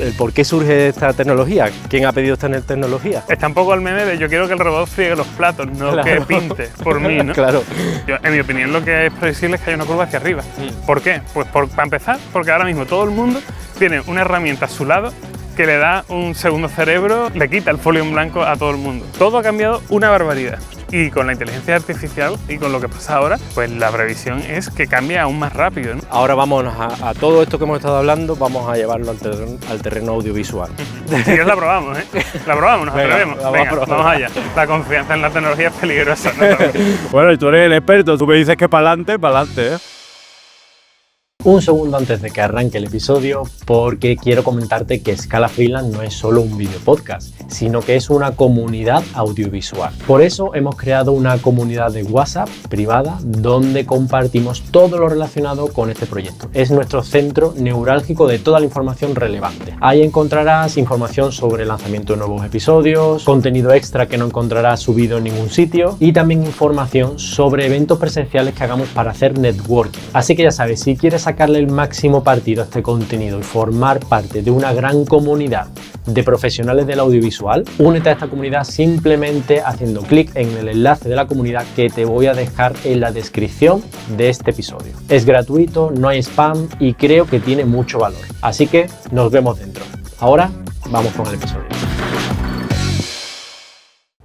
el por qué surge esta tecnología, quién ha pedido esta tecnología. Está un poco al meme de yo quiero que el robot friegue los platos, no claro. Que pinte por mí, ¿no? Claro. Yo, en mi opinión, lo que es previsible es que haya una curva hacia arriba. ¿Por qué? Pues para empezar, porque ahora mismo todo el mundo tiene una herramienta a su lado que le da un segundo cerebro, le quita el folio en blanco a todo el mundo. Todo ha cambiado una barbaridad. Y con la inteligencia artificial y con lo que pasa ahora, pues la previsión es que cambie aún más rápido, ¿no? Ahora vámonos a todo esto que hemos estado hablando, vamos a llevarlo al terreno audiovisual. Si quieres la probamos, ¿eh? La probamos, nos atrevemos. Venga, vamos allá. La confianza en la tecnología es peligrosa, ¿no? Bueno, y tú eres el experto, tú me dices que para adelante, ¿eh? Un segundo antes de que arranque el episodio, porque quiero comentarte que Scala Freelance no es solo un video podcast, sino que es una comunidad audiovisual. Por eso hemos creado una comunidad de WhatsApp privada donde compartimos todo lo relacionado con este proyecto. Es nuestro centro neurálgico de toda la información relevante. Ahí encontrarás información sobre el lanzamiento de nuevos episodios, contenido extra que no encontrarás subido en ningún sitio y también información sobre eventos presenciales que hagamos para hacer networking. Así que ya sabes, si quieres sacarle el máximo partido a este contenido y formar parte de una gran comunidad de profesionales del audiovisual, únete a esta comunidad simplemente haciendo clic en el enlace de la comunidad que te voy a dejar en la descripción de este episodio. Es gratuito, no hay spam y creo que tiene mucho valor. Así que nos vemos dentro. Ahora vamos con el episodio.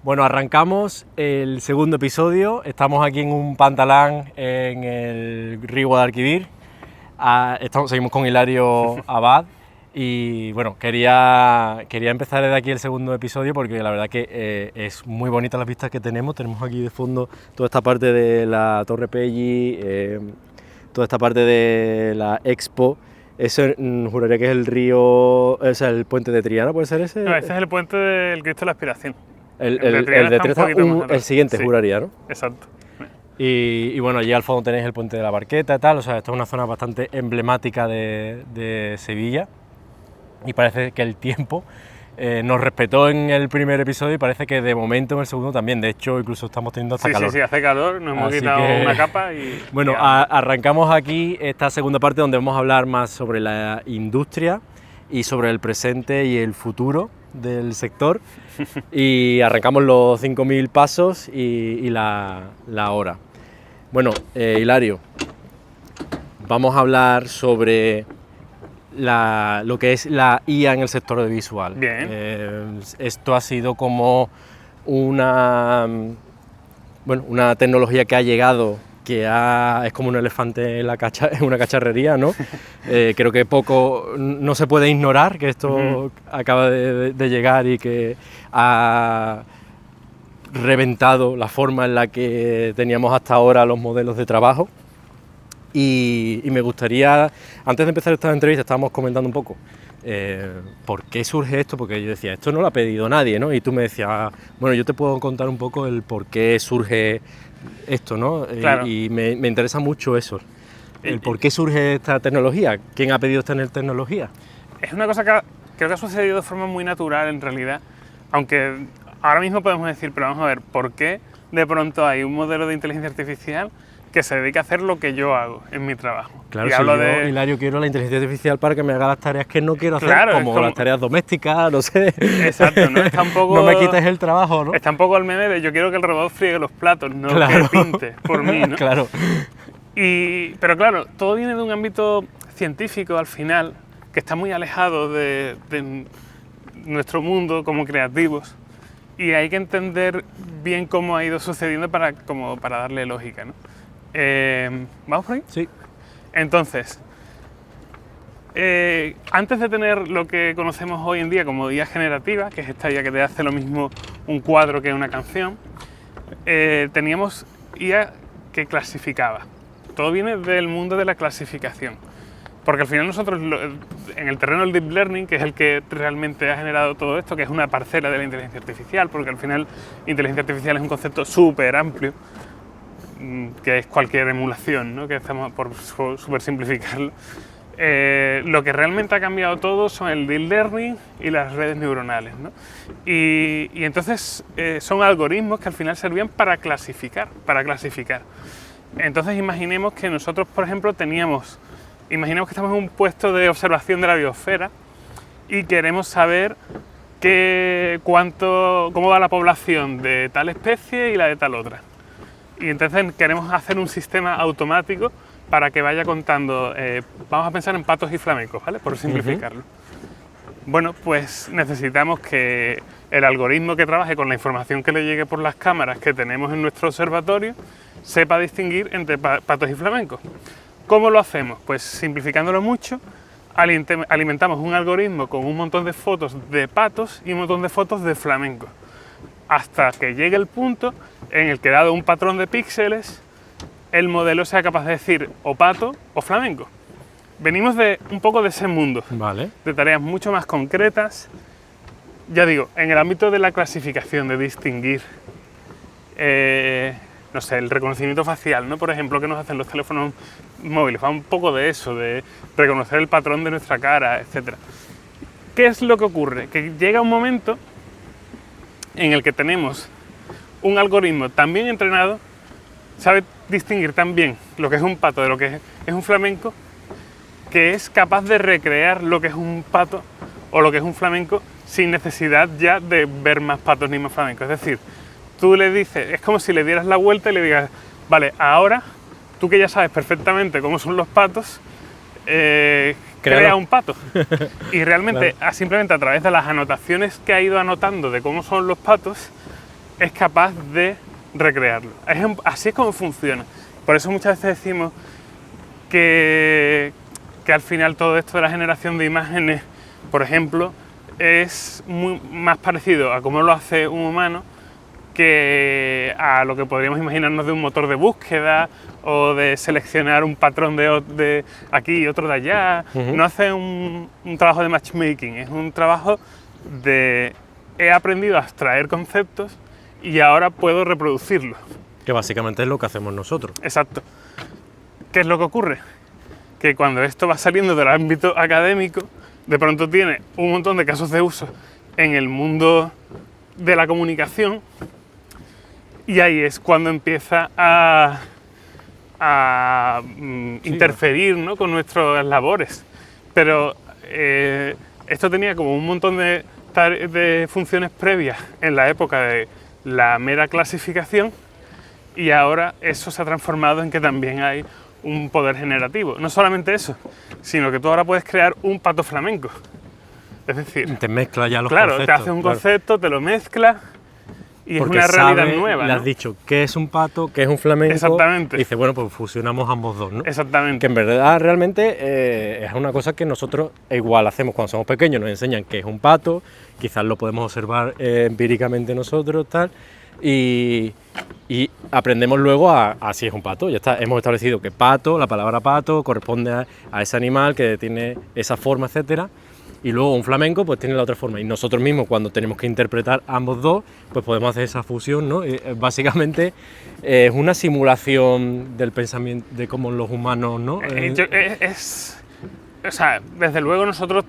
Bueno, arrancamos el segundo episodio. Estamos aquí en un pantalán en el río Guadalquivir. Seguimos con Hilario Abad y bueno, quería empezar desde aquí el segundo episodio porque la verdad que es muy bonita las vistas que tenemos. Tenemos aquí de fondo toda esta parte de la Torre Pelli, toda esta parte de la Expo. Eso juraría que es el río, o sea, el puente de Triana, ¿puede ser ese? No, ese es el puente del Cristo de la Aspiración. El de Triana, el siguiente, sí, juraría, ¿no? Exacto. Y bueno, allí al fondo tenéis el puente de la Barqueta y tal, o sea, esta es una zona bastante emblemática de Sevilla y parece que el tiempo nos respetó en el primer episodio y parece que de momento en el segundo también, de hecho incluso estamos teniendo hasta calor. Sí, hace calor, nos hemos quitado una capa y... Bueno, arrancamos aquí esta segunda parte donde vamos a hablar más sobre la industria y sobre el presente y el futuro del sector y arrancamos los 5.000 pasos y la hora. Bueno, Hilario, vamos a hablar sobre lo que es la IA en el sector audiovisual. Bien. Esto ha sido como una tecnología que ha llegado, que es como un elefante en una cacharrería, ¿no? Creo que no se puede ignorar que esto acaba de llegar y que ha reventado la forma en la que teníamos hasta ahora los modelos de trabajo. Y me gustaría, antes de empezar esta entrevista, estábamos comentando un poco por qué surge esto, porque yo decía, esto no lo ha pedido nadie, ¿no? Y tú me decías, bueno, yo te puedo contar un poco el por qué surge esto, ¿no? Claro. Y me interesa mucho eso, el por qué surge esta tecnología, quién ha pedido esta tecnología. Es una cosa que creo que ha sucedido de forma muy natural en realidad, aunque ahora mismo podemos decir, pero vamos a ver, ¿por qué de pronto hay un modelo de inteligencia artificial que se dedica a hacer lo que yo hago en mi trabajo? Claro, si yo, Hilario, quiero la inteligencia artificial para que me haga las tareas que no quiero hacer, claro, como las tareas domésticas, no sé. Exacto, no está un poco... No me quites el trabajo, ¿no? Está un poco al meme de yo quiero que el robot friegue los platos, no claro. que pinte por mí, ¿no? Claro. Pero claro, todo viene de un ámbito científico al final, que está muy alejado de nuestro mundo como creativos, y hay que entender bien cómo ha ido sucediendo para darle lógica, ¿no? ¿Vamos por ahí? Sí. Entonces, antes de tener lo que conocemos hoy en día como IA generativa, que es esta IA que te hace lo mismo un cuadro que una canción, teníamos IA que clasificaba. Todo viene del mundo de la clasificación. Porque al final nosotros, en el terreno del Deep Learning, que es el que realmente ha generado todo esto, que es una parcela de la inteligencia artificial, porque al final inteligencia artificial es un concepto súper amplio, que es cualquier emulación, ¿no? Que estamos por súper simplificarlo. Lo que realmente ha cambiado todo son el Deep Learning y las redes neuronales, ¿no? Y entonces son algoritmos que al final servían para clasificar. Entonces imaginemos que nosotros, por ejemplo, imaginemos que estamos en un puesto de observación de la biosfera y queremos saber cómo va la población de tal especie y la de tal otra. Y entonces queremos hacer un sistema automático para que vaya contando, vamos a pensar en patos y flamencos, ¿vale? Por simplificarlo. Bueno, pues necesitamos que el algoritmo que trabaje con la información que le llegue por las cámaras que tenemos en nuestro observatorio sepa distinguir entre patos y flamencos. ¿Cómo lo hacemos? Pues simplificándolo mucho, alimentamos un algoritmo con un montón de fotos de patos y un montón de fotos de flamencos, hasta que llegue el punto en el que, dado un patrón de píxeles, el modelo sea capaz de decir o pato o flamenco. Venimos de un poco de ese mundo, Vale. de tareas mucho más concretas, ya digo, en el ámbito de la clasificación, de distinguir, no sé, el reconocimiento facial, ¿no? Por ejemplo, que nos hacen los teléfonos móviles, va un poco de eso, de reconocer el patrón de nuestra cara, etc. ¿Qué es lo que ocurre? Que llega un momento en el que tenemos un algoritmo tan bien entrenado, sabe distinguir tan bien lo que es un pato de lo que es un flamenco, que es capaz de recrear lo que es un pato o lo que es un flamenco sin necesidad ya de ver más patos ni más flamencos. Es decir, tú le dices, es como si le dieras la vuelta y le digas, vale, ahora tú que ya sabes perfectamente cómo son los patos, crea un pato. Y realmente, Claro. simplemente a través de las anotaciones que ha ido anotando de cómo son los patos, es capaz de recrearlo. Así es como funciona. Por eso muchas veces decimos que al final todo esto de la generación de imágenes, por ejemplo, es más parecido a cómo lo hace un humano que a lo que podríamos imaginarnos de un motor de búsqueda o de seleccionar un patrón de aquí y otro de allá. No hace un trabajo de matchmaking, es un trabajo de he aprendido a extraer conceptos y ahora puedo reproducirlos. Que básicamente es lo que hacemos nosotros. Exacto. ¿Qué es lo que ocurre? Que cuando esto va saliendo del ámbito académico, de pronto tiene un montón de casos de uso en el mundo de la comunicación y ahí es cuando empieza a interferir, ¿no? Con nuestras labores. Pero esto tenía como un montón de funciones previas en la época de la mera clasificación y ahora eso se ha transformado en que también hay un poder generativo. No solamente eso, sino que tú ahora puedes crear un pato flamenco. Es decir, Te mezcla ya los claro, conceptos. te hace un concepto, te lo mezcla y Porque es una realidad sabe, nueva, le ¿no? has dicho qué es un pato, qué es un flamenco. Exactamente. Y dice, bueno, pues fusionamos ambos dos, ¿no? Exactamente. Que en verdad realmente es una cosa que nosotros igual hacemos cuando somos pequeños, nos enseñan qué es un pato, quizás lo podemos observar empíricamente nosotros, tal, y aprendemos luego a si es un pato. Ya está, hemos establecido que pato, la palabra pato, corresponde a ese animal que tiene esa forma, etcétera. Y luego un flamenco pues tiene la otra forma. Y nosotros mismos, cuando tenemos que interpretar ambos dos, pues podemos hacer esa fusión, ¿no? Básicamente es una simulación del pensamiento de cómo los humanos, ¿no? O sea, desde luego nosotros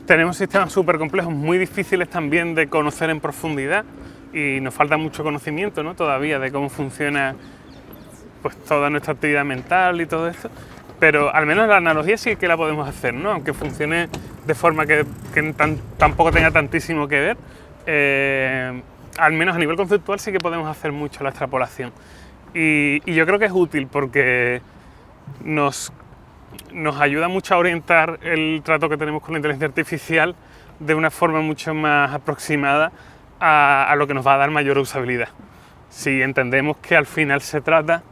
tenemos sistemas súper complejos, muy difíciles también de conocer en profundidad y nos falta mucho conocimiento, ¿no? Todavía de cómo funciona pues toda nuestra actividad mental y todo esto. Pero al menos la analogía sí que la podemos hacer, ¿no? Aunque funcione de forma que tampoco tenga tantísimo que ver, al menos a nivel conceptual sí que podemos hacer mucho la extrapolación. Y yo creo que es útil porque nos ayuda mucho a orientar el trato que tenemos con la inteligencia artificial de una forma mucho más aproximada a lo que nos va a dar mayor usabilidad. Si entendemos que al final se trata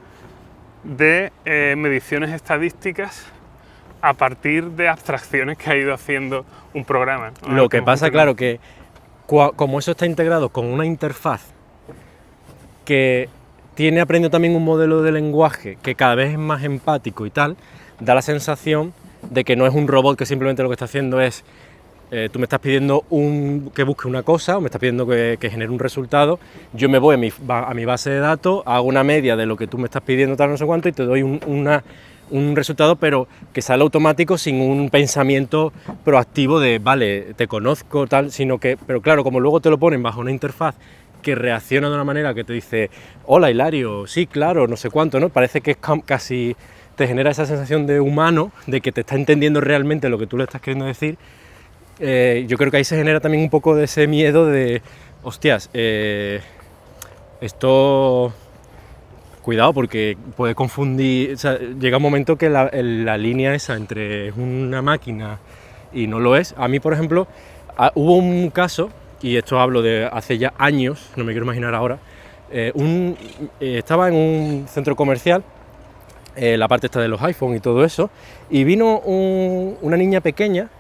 de mediciones estadísticas a partir de abstracciones que ha ido haciendo un programa, ¿no? Lo que pasa, claro, que como eso está integrado con una interfaz que tiene aprendido también un modelo de lenguaje que cada vez es más empático y tal, da la sensación de que no es un robot que simplemente lo que está haciendo es tú me estás pidiendo que busque una cosa o me estás pidiendo que genere un resultado, yo me voy a mi base de datos, hago una media de lo que tú me estás pidiendo, tal, no sé cuánto, y te doy un resultado, pero que sale automático sin un pensamiento proactivo de, vale, te conozco, tal, sino que, pero claro, como luego te lo ponen bajo una interfaz que reacciona de una manera que te dice, hola Hilario, sí, claro, no sé cuánto, ¿no? Parece que es casi te genera esa sensación de humano, de que te está entendiendo realmente lo que tú le estás queriendo decir. yo creo que ahí se genera también un poco de ese miedo de, hostias, esto... Cuidado, porque puede confundir, o sea, llega un momento que la línea esa entre una máquina y no lo es. A mí, por ejemplo, hubo un caso, y esto hablo de hace ya años, no me quiero imaginar ahora, estaba en un centro comercial, la parte esta de los iPhone y todo eso, y vino una niña pequeña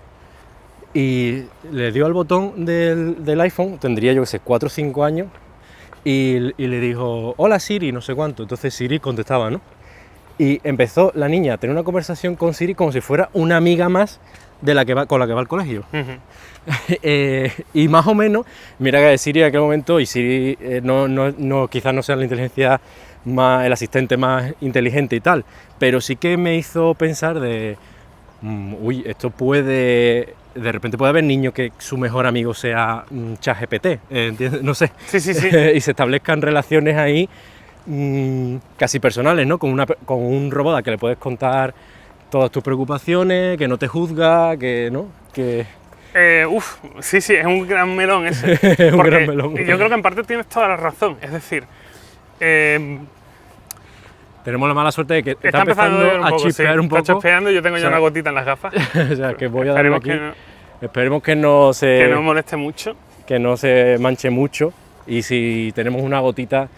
y le dio al botón del iPhone, tendría yo que sé, 4 o 5 años, y le dijo, hola Siri, no sé cuánto. Entonces Siri contestaba, ¿no? Y empezó la niña a tener una conversación con Siri como si fuera una amiga más de la que va, con la que va al colegio. Y más o menos, mira que Siri en aquel momento, y Siri quizás no sea la inteligencia más, el asistente más inteligente y tal, pero sí que me hizo pensar de, uy, esto puede... De repente puede haber niños que su mejor amigo sea ChatGPT, ¿entiendes? No sé. Sí. Y se establezcan relaciones ahí casi personales, ¿no? Con un robot al que le puedes contar todas tus preocupaciones, que no te juzga, que, ¿no? Que... Sí, es un gran melón ese. Es un gran melón. Yo creo que en parte tienes toda la razón. Es decir, tenemos la mala suerte de que está empezando a chispear un poco. Está chispeando, yo tengo ya una gotita en las gafas. O sea, que voy a darle aquí. Esperemos que no moleste mucho. Que no se manche mucho. Y si tenemos una gotita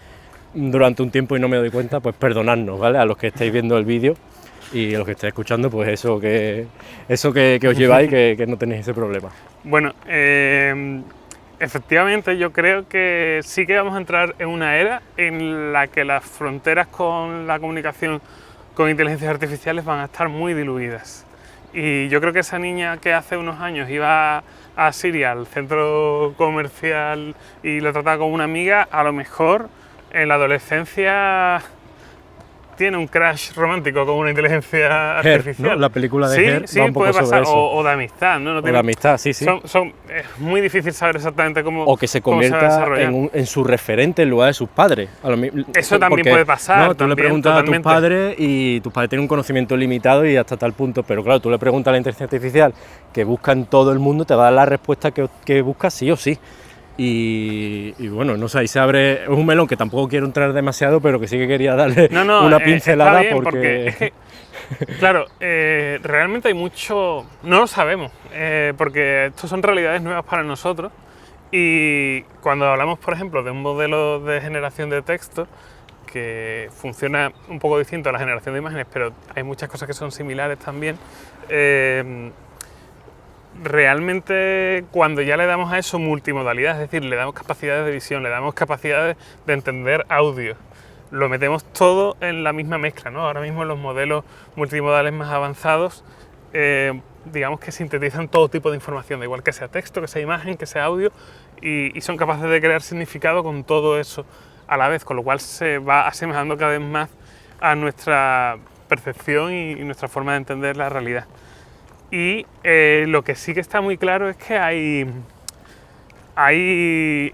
durante un tiempo y no me doy cuenta, pues perdonadnos, ¿vale? A los que estáis viendo el vídeo y a los que estáis escuchando, pues eso que os lleváis, que no tenéis ese problema. Bueno, efectivamente yo creo que sí que vamos a entrar en una era en la que las fronteras con la comunicación con inteligencias artificiales van a estar muy diluidas. Y yo creo que esa niña que hace unos años iba a Siri, al centro comercial, y lo trataba como una amiga, a lo mejor en la adolescencia tiene un crush romántico con una inteligencia artificial. ¿No? La película de Her sí, va un poco puede pasar, sobre eso. O de amistad, ¿no? O de amistad, sí. Es muy difícil saber exactamente cómo. O que se convierta en su referente en lugar de sus padres. Eso también puede pasar. No, tú le preguntas a tus padres y tus padres tienen un conocimiento limitado y hasta tal punto, pero claro, tú le preguntas a la inteligencia artificial que busca en todo el mundo, te va a dar la respuesta que busca sí o sí. Y bueno, no sé, ahí se abre, es un melón que tampoco quiero entrar demasiado, pero que sí que quería darle una pincelada porque es que, claro, realmente hay mucho, no lo sabemos, porque estos son realidades nuevas para nosotros, y cuando hablamos, por ejemplo, de un modelo de generación de texto que funciona un poco distinto a la generación de imágenes, pero hay muchas cosas que son similares también, realmente cuando ya le damos a eso multimodalidad, es decir, le damos capacidades de visión, le damos capacidades de entender audio, lo metemos todo en la misma mezcla, ¿no? Ahora mismo los modelos multimodales más avanzados, digamos que sintetizan todo tipo de información, da igual que sea texto, que sea imagen, que sea audio, y son capaces de crear significado con todo eso a la vez, con lo cual se va asemejando cada vez más a nuestra percepción y nuestra forma de entender la realidad. Y lo que sí que está muy claro es que hay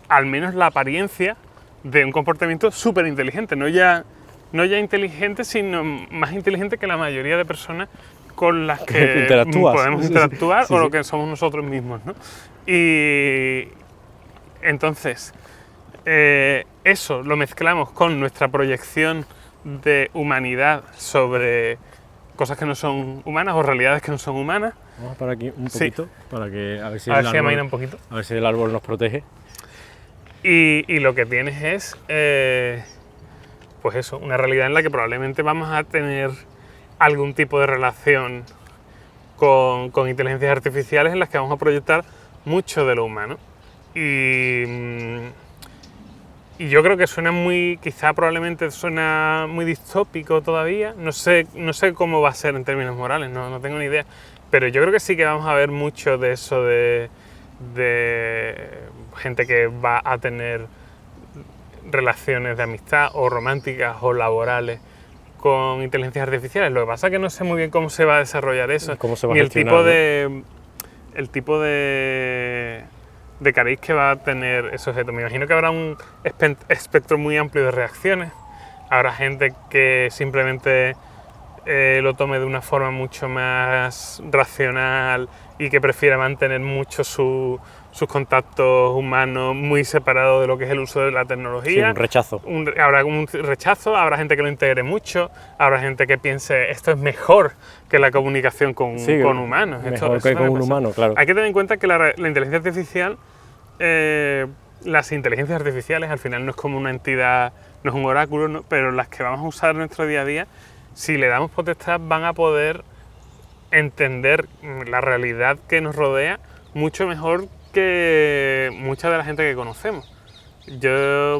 al menos la apariencia de un comportamiento súper inteligente, no ya inteligente, sino más inteligente que la mayoría de personas con las que podemos interactuar o lo que somos nosotros mismos, ¿no? Y entonces, eso lo mezclamos con nuestra proyección de humanidad sobre cosas que no son humanas o realidades que no son humanas. Vamos para aquí un poquito, para que a ver si amaina un poquito. A ver si el árbol nos protege. Y lo que tienes es, pues eso, una realidad en la que probablemente vamos a tener algún tipo de relación con inteligencias artificiales en las que vamos a proyectar mucho de lo humano. Y yo creo que probablemente suena muy distópico todavía, no sé cómo va a ser en términos morales, no tengo ni idea, pero yo creo que sí que vamos a ver mucho de eso de gente que va a tener relaciones de amistad o románticas o laborales con inteligencias artificiales. Lo que pasa es que no sé muy bien cómo se va a desarrollar eso, ni el tipo de cariz que va a tener ese objeto. Me imagino que habrá un espectro muy amplio de reacciones. Habrá gente que simplemente lo tome de una forma mucho más racional y que prefiera mantener mucho sus contactos humanos muy separados de lo que es el uso de la tecnología. Sí, un rechazo. Habrá un rechazo, habrá gente que lo integre mucho, habrá gente que piense esto es mejor que la comunicación con humanos. Mejor que con un humano, claro. Hay que tener en cuenta que la inteligencia artificial, las inteligencias artificiales al final no es como una entidad, no es un oráculo, ¿no? Pero las que vamos a usar en nuestro día a día, si le damos potestad, van a poder entender la realidad que nos rodea mucho mejor que mucha de la gente que conocemos. Yo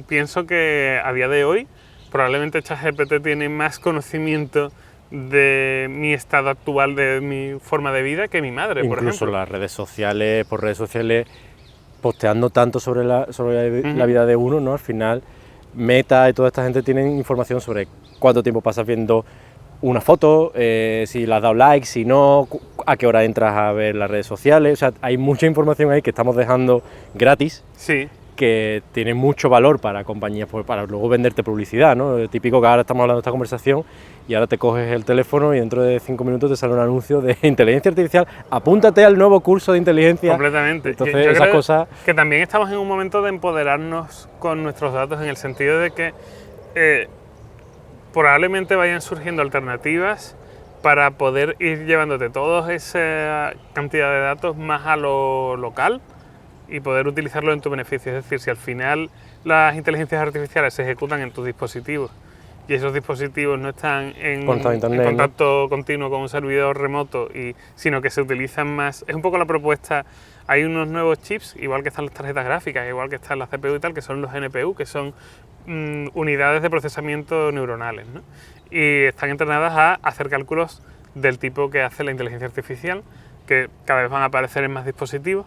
pienso que a día de hoy probablemente ChatGPT tiene más conocimiento de mi estado actual, de mi forma de vida, que mi madre, por ejemplo. Incluso las redes sociales, por redes sociales, posteando tanto sobre la vida de uno, ¿no? Al final, Meta y toda esta gente tienen información sobre cuánto tiempo pasas viendo una foto, si le has dado like, si no, a qué hora entras a ver las redes sociales. O sea, hay mucha información ahí que estamos dejando gratis, sí, que tiene mucho valor para compañías, pues, para luego venderte publicidad, ¿no? Es típico que ahora estamos hablando de esta conversación y ahora te coges el teléfono y dentro de 5 minutos te sale un anuncio de inteligencia artificial, apúntate al nuevo curso de inteligencia. Completamente. Entonces, yo esas creo cosas... que también estamos en un momento de empoderarnos con nuestros datos, en el sentido de que probablemente vayan surgiendo alternativas para poder ir llevándote toda esa cantidad de datos más a lo local y poder utilizarlo en tu beneficio. Es decir, si al final las inteligencias artificiales se ejecutan en tus dispositivos y esos dispositivos no están en contacto continuo con un servidor remoto, sino que se utilizan más... Es un poco la propuesta. Hay unos nuevos chips, igual que están las tarjetas gráficas, igual que están las CPU y tal, que son los NPU, que son unidades de procesamiento neuronales, ¿no? Y están entrenadas a hacer cálculos del tipo que hace la inteligencia artificial, que cada vez van a aparecer en más dispositivos,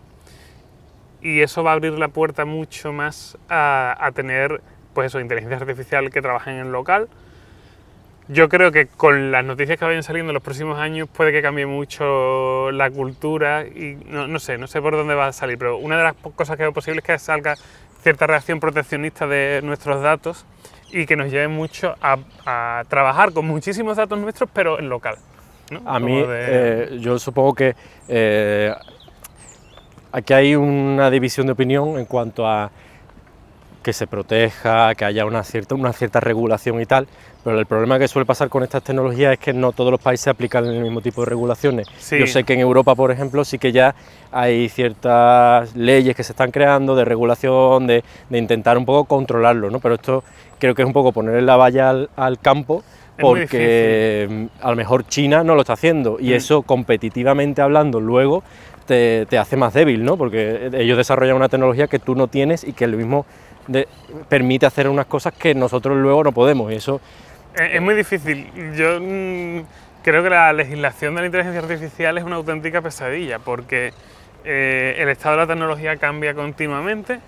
y eso va a abrir la puerta mucho más a tener, pues eso, inteligencia artificial que trabajen en local. Yo creo que con las noticias que vayan saliendo en los próximos años puede que cambie mucho la cultura y no sé por dónde va a salir, pero una de las cosas que veo posible es que salga cierta reacción proteccionista de nuestros datos y que nos lleve mucho a trabajar con muchísimos datos nuestros, pero en local, ¿no? A mí, yo supongo que aquí hay una división de opinión en cuanto a que se proteja, que haya una cierta regulación y tal, pero el problema que suele pasar con estas tecnologías es que no todos los países aplican el mismo tipo de regulaciones. Sí. Yo sé que en Europa, por ejemplo, sí que ya hay ciertas leyes que se están creando de regulación, de intentar un poco controlarlo, ¿no? Pero esto creo que es un poco ponerle la valla al campo, porque a lo mejor China no lo está haciendo y eso, competitivamente hablando, luego te hace más débil, ¿no? Porque ellos desarrollan una tecnología que tú no tienes y que lo mismo permite hacer unas cosas que nosotros luego no podemos, y eso... Es muy difícil. Yo creo que la legislación de la inteligencia artificial es una auténtica pesadilla, porque el estado de la tecnología cambia continuamente.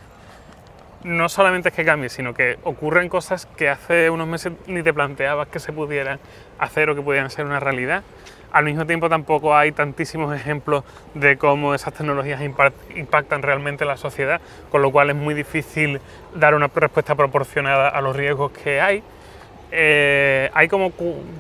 No solamente es que cambie, sino que ocurren cosas que hace unos meses ni te planteabas que se pudieran hacer o que pudieran ser una realidad. Al mismo tiempo tampoco hay tantísimos ejemplos de cómo esas tecnologías impactan realmente en la sociedad, con lo cual es muy difícil dar una respuesta proporcionada a los riesgos que hay. Hay como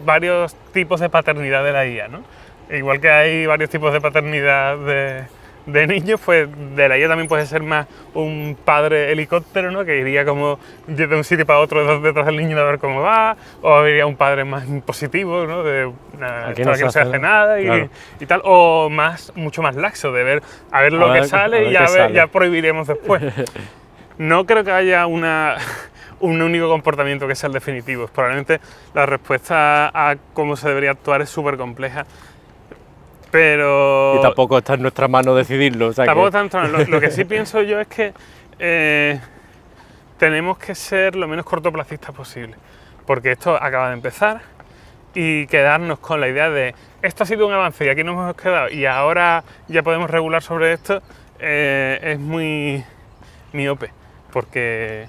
varios tipos de paternidad de la IA, ¿no? Igual que hay varios tipos de paternidad de niños, pues de la IA también puede ser más un padre helicóptero, ¿no? Que iría como de un sitio para otro detrás del niño a ver cómo va, o iría un padre más positivo, ¿no? De aquí no se hace nada claro. y tal, o mucho más laxo, de ver lo que sale y ya prohibiremos después. No creo que haya un único comportamiento que sea el definitivo. Probablemente la respuesta a cómo se debería actuar es súper compleja. Pero... Y tampoco está en nuestra mano decidirlo. O sea, tampoco está en nuestra mano. Lo que sí pienso yo es que tenemos que ser lo menos cortoplacistas posible, porque esto acaba de empezar y quedarnos con la idea de esto ha sido un avance y aquí nos hemos quedado y ahora ya podemos regular sobre esto, es muy miope, porque...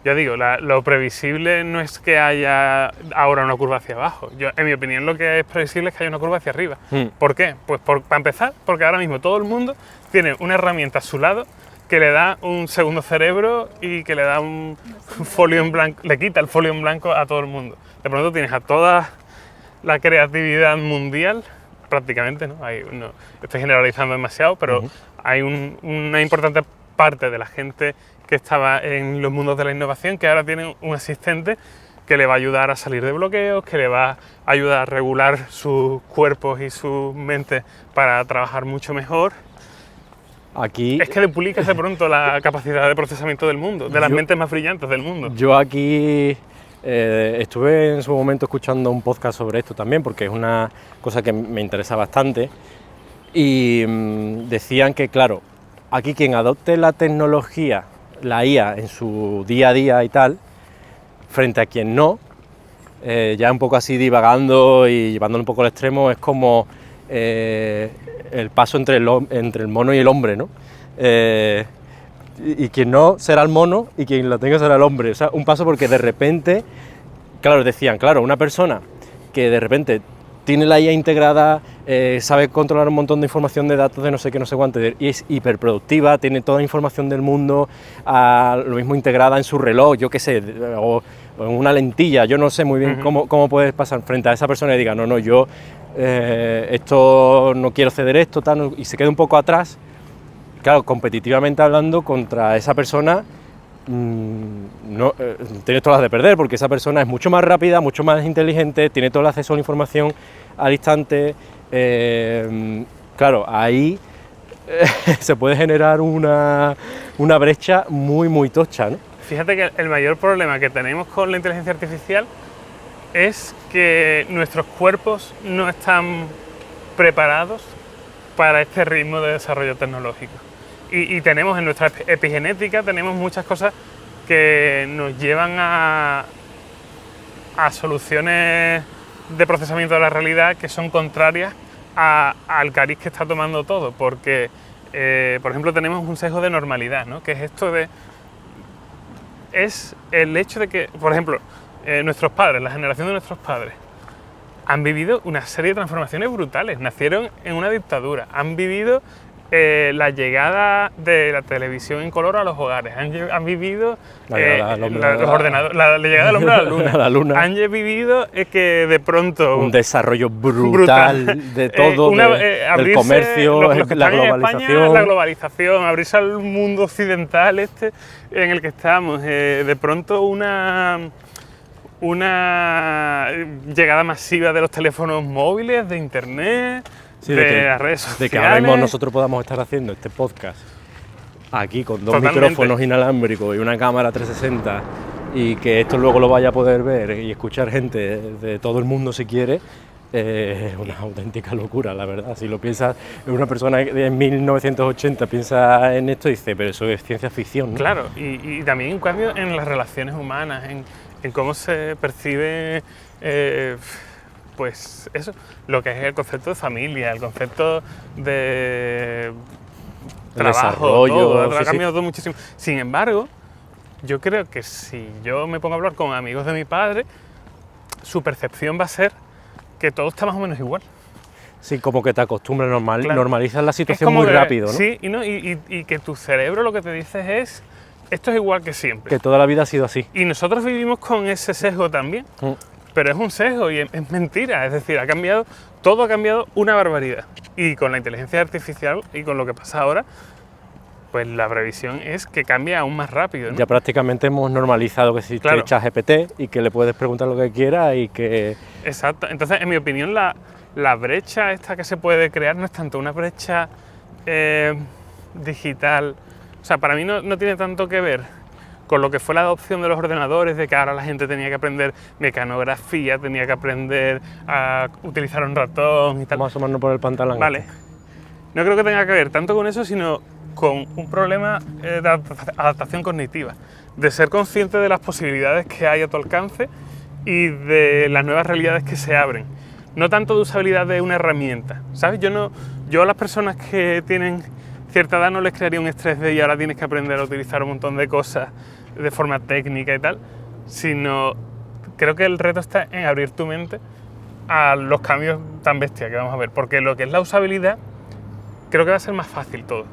Ya digo, lo previsible no es que haya ahora una curva hacia abajo. En mi opinión, lo que es previsible es que haya una curva hacia arriba. ¿Por qué? Pues para empezar, porque ahora mismo todo el mundo tiene una herramienta a su lado que le da un segundo cerebro y que le da un folio en blanco, le quita el folio en blanco a todo el mundo. De pronto tienes a toda la creatividad mundial, prácticamente, ¿no? Estoy generalizando demasiado, pero hay una importante parte de la gente que estaba en los mundos de la innovación que ahora tiene un asistente que le va a ayudar a salir de bloqueos, que le va a ayudar a regular sus cuerpos y sus mentes para trabajar mucho mejor. Aquí, es que duplicas de pronto la capacidad de procesamiento del mundo, de las mentes más brillantes del mundo. Yo aquí estuve en su momento escuchando un podcast sobre esto también, porque es una cosa que me interesa bastante, y decían que, claro, aquí quien adopte la tecnología, la IA, en su día a día y tal, frente a quien no, ya un poco así divagando y llevándolo un poco al extremo, es como el paso entre el mono y el hombre, ¿no? Y quien no será el mono y quien lo tenga será el hombre. O sea, un paso porque de repente, claro, decían, claro, una persona que de repente tiene la IA integrada, sabe controlar un montón de información de datos de no sé qué, no sé cuánto, y es hiperproductiva, tiene toda la información del mundo, lo mismo integrada en su reloj, yo qué sé, o en una lentilla, yo no sé muy bien cómo puedes pasar frente a esa persona y diga, no, yo esto no quiero ceder esto, tal, y se queda un poco atrás, claro, competitivamente hablando contra esa persona, tienes todas las de perder, porque esa persona es mucho más rápida, mucho más inteligente, tiene todo el acceso a la información al instante, claro, ahí se puede generar una brecha muy tocha, ¿no? Fíjate que el mayor problema que tenemos con la inteligencia artificial es que nuestros cuerpos no están preparados para este ritmo de desarrollo tecnológico. Y tenemos en nuestra epigenética, tenemos muchas cosas que nos llevan a soluciones de procesamiento de la realidad que son contrarias al cariz que está tomando todo, porque, por ejemplo, tenemos un sesgo de normalidad, ¿no? Que es esto de... es el hecho de que, por ejemplo, nuestros padres, la generación de nuestros padres, han vivido una serie de transformaciones brutales, nacieron en una dictadura, han vivido la llegada de la televisión en color a los hogares, han vivido los ordenadores, la llegada del hombre a la luna, han vivido que de pronto... un desarrollo brutal de todo, del comercio, la globalización. España, la globalización, abrirse al mundo occidental en el que estamos, de pronto una llegada masiva de los teléfonos móviles, de internet... Sí, de las redes sociales. De que ahora mismo nosotros podamos estar haciendo este podcast aquí con dos micrófonos inalámbricos y una cámara 360 y que esto luego lo vaya a poder ver y escuchar gente de todo el mundo si quiere, es una auténtica locura, la verdad. Si lo piensas, una persona en 1980 piensa en esto y dice, pero eso es ciencia ficción, ¿no? Claro, y también en cambio en las relaciones humanas, en cómo se percibe... pues eso, lo que es el concepto de familia, el concepto de trabajo, todo, ha cambiado todo muchísimo. Sin embargo, yo creo que si yo me pongo a hablar con amigos de mi padre, su percepción va a ser que todo está más o menos igual. Sí, como que te acostumbras, normalizas la situación muy rápido, ¿no? Sí, y que tu cerebro lo que te dice es, esto es igual que siempre. Que toda la vida ha sido así. Y nosotros vivimos con ese sesgo también. Pero es un sesgo y es mentira, es decir, todo ha cambiado una barbaridad. Y con la inteligencia artificial y con lo que pasa ahora, pues la previsión es que cambie aún más rápido, ¿no? Ya prácticamente hemos normalizado que existe ChatGPT y que le puedes preguntar lo que quieras y que... Exacto, entonces en mi opinión la brecha esta que se puede crear no es tanto una brecha digital, o sea, para mí no tiene tanto que ver con lo que fue la adopción de los ordenadores, de que ahora la gente tenía que aprender mecanografía, tenía que aprender a utilizar un ratón y tal. Vamos a asomarnos por el pantalón. Vale. No creo que tenga que ver tanto con eso, sino con un problema de adaptación cognitiva, de ser consciente de las posibilidades que hay a tu alcance y de las nuevas realidades que se abren. No tanto de usabilidad de una herramienta, ¿sabes? Yo a las personas que tienen cierta edad no les crearía un estrés de y ahora tienes que aprender a utilizar un montón de cosas de forma técnica y tal, sino creo que el reto está en abrir tu mente a los cambios tan bestias que vamos a ver, porque lo que es la usabilidad creo que va a ser más fácil todo,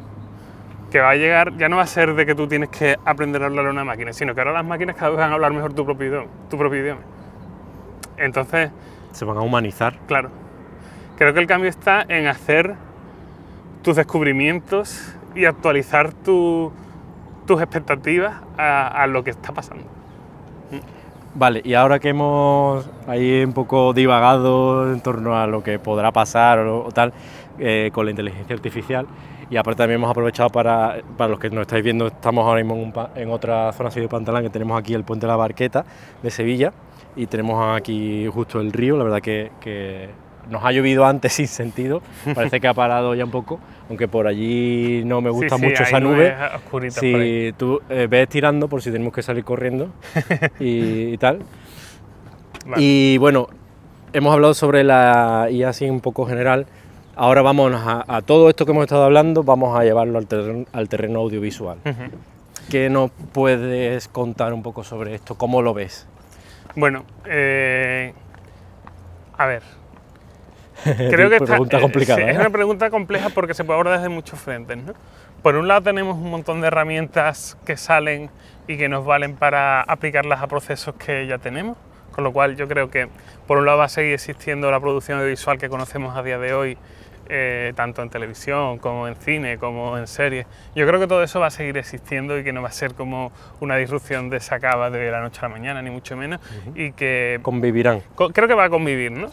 que va a llegar, ya no va a ser de que tú tienes que aprender a hablar a una máquina, sino que ahora las máquinas cada vez van a hablar mejor tu propio idioma. Entonces, se van a humanizar. Claro. Creo que el cambio está en hacer tus descubrimientos y actualizar tus expectativas a lo que está pasando. Vale, y ahora que hemos ahí un poco divagado en torno a lo que podrá pasar o tal con la inteligencia artificial, y aparte también hemos aprovechado para los que nos estáis viendo, estamos ahora mismo en otra zona así de Pantalán, que tenemos aquí el Puente de la Barqueta de Sevilla, y tenemos aquí justo el río. La verdad que nos ha llovido antes sin sentido, parece que ha parado ya un poco, aunque por allí no me gusta mucho esa nube. Si tú ves tirando por si tenemos que salir corriendo y tal. Vale. Y bueno, hemos hablado sobre la IA así un poco general. Ahora vamos a todo esto que hemos estado hablando, vamos a llevarlo al terreno audiovisual. ¿Qué nos puedes contar un poco sobre esto? ¿Cómo lo ves? Bueno, a ver. Creo que pregunta complicada, sí, es una pregunta compleja porque se puede abordar desde muchos frentes, ¿no? Por un lado tenemos un montón de herramientas que salen y que nos valen para aplicarlas a procesos que ya tenemos, con lo cual yo creo que por un lado va a seguir existiendo la producción audiovisual que conocemos a día de hoy, tanto en televisión como en cine, como en series. Yo creo que todo eso va a seguir existiendo y que no va a ser como una disrupción de se acaba de la noche a la mañana, ni mucho menos, y que convivirán. Creo que va a convivir, ¿no?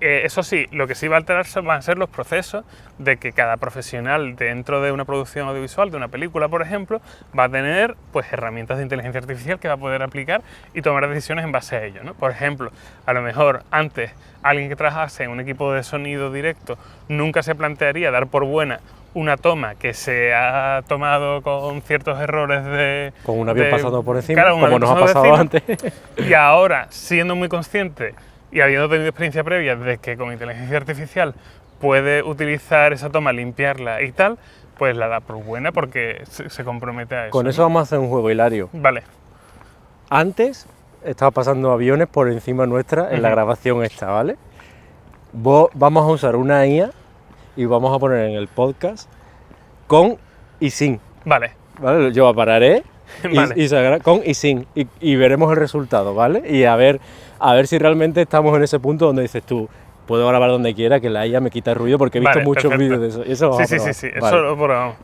Eso sí, lo que sí va a alterarse van a ser los procesos de que cada profesional dentro de una producción audiovisual, de una película, por ejemplo, va a tener pues herramientas de inteligencia artificial que va a poder aplicar y tomar decisiones en base a ello, ¿no? Por ejemplo, a lo mejor antes alguien que trabajase en un equipo de sonido directo nunca se plantearía dar por buena una toma que se ha tomado con ciertos errores con un avión pasando por encima, claro, como nos ha pasado antes. Y ahora, siendo muy consciente y habiendo tenido experiencia previa de que con inteligencia artificial puede utilizar esa toma, limpiarla y tal, pues la da por buena porque se compromete a eso. Con eso vamos a hacer un juego, Hilario. Vale. Antes estaba pasando aviones por encima nuestra en la grabación esta, ¿vale? Vamos a usar una IA y vamos a poner en el podcast con y sin. Vale. ¿Vale? Yo pararé vale. y saldrá con y sin y veremos el resultado, ¿vale? Y a ver si realmente estamos en ese punto donde dices tú, puedo grabar donde quiera, que la IA me quita el ruido porque he visto muchos vídeos de eso. Y eso sí, vale. Eso lo probamos.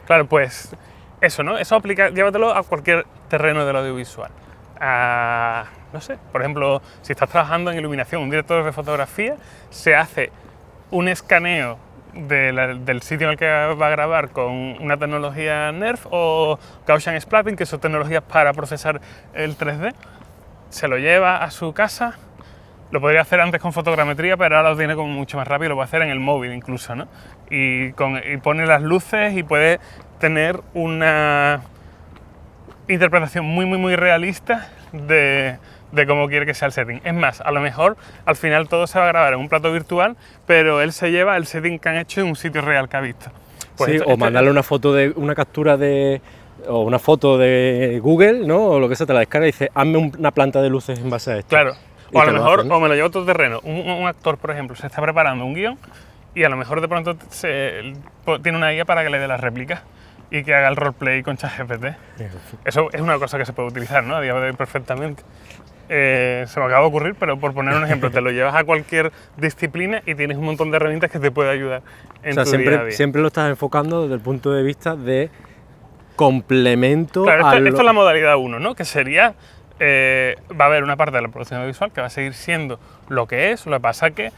Claro, pues eso, ¿no? Eso aplica, llévatelo a cualquier terreno del audiovisual. No sé, por ejemplo, si estás trabajando en iluminación, un director de fotografía se hace un escaneo del sitio en el que va a grabar con una tecnología NERF o Gaussian Splatting, que son tecnologías para procesar el 3D, se lo lleva a su casa. Lo podría hacer antes con fotogrametría, pero ahora lo tiene como mucho más rápido, lo puede hacer en el móvil incluso, ¿no? Y pone las luces y puede tener una interpretación muy realista de cómo quiere que sea el setting. Es más, a lo mejor al final todo se va a grabar en un plato virtual, pero él se lleva el setting que han hecho en un sitio real que ha visto. Pues sí, o mandarle una foto una captura o una foto de Google, ¿no? O lo que sea, te la descarga y dice, hazme una planta de luces en base a esto. Claro. O a lo mejor, o me lo llevo a otro terreno. Un actor, por ejemplo, se está preparando un guión y a lo mejor de pronto tiene una IA para que le dé las réplicas y que haga el roleplay con ChatGPT. Eso es una cosa que se puede utilizar, ¿no? A día de hoy perfectamente. Se me acaba de ocurrir, pero por poner un ejemplo, te lo llevas a cualquier disciplina y tienes un montón de herramientas que te pueden ayudar en tu día a día. Siempre lo estás enfocando desde el punto de vista de complemento. Claro, esto es la modalidad 1, ¿no? Que sería... va a haber una parte de la producción audiovisual que va a seguir siendo lo que es, lo que pasa que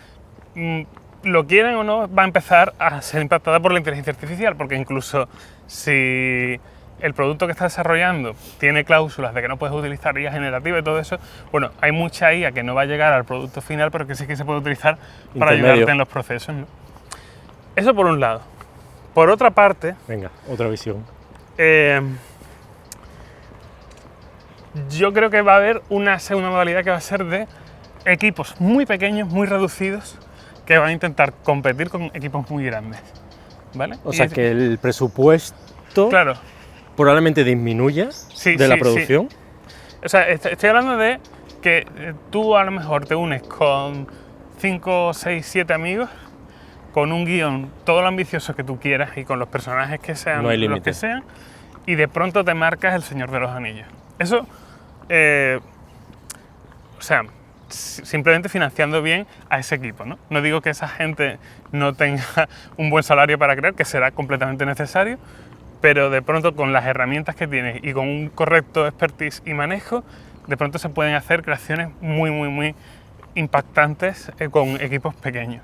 lo quieren o no va a empezar a ser impactada por la inteligencia artificial, porque incluso si el producto que estás desarrollando tiene cláusulas de que no puedes utilizar IA generativa y todo eso, bueno, hay mucha IA que no va a llegar al producto final, pero que sí que se puede utilizar para ayudarte en los procesos, ¿no? Eso por un lado. Por otra parte... Venga, otra visión. Yo creo que va a haber una segunda modalidad que va a ser de equipos muy pequeños, muy reducidos, que van a intentar competir con equipos muy grandes, ¿vale? O sea, que el presupuesto claro, probablemente disminuya de la producción. Sí. O sea, estoy hablando de que tú a lo mejor te unes con 5, 6, 7 amigos con un guión todo lo ambicioso que tú quieras y con los personajes que sean No hay los límite. que sean, y de pronto te marcas El Señor de los Anillos. Eso, o sea, simplemente financiando bien a ese equipo, ¿no? No digo que esa gente no tenga un buen salario para crear, que será completamente necesario, pero de pronto con las herramientas que tienes y con un correcto expertise y manejo, de pronto se pueden hacer creaciones muy impactantes con equipos pequeños.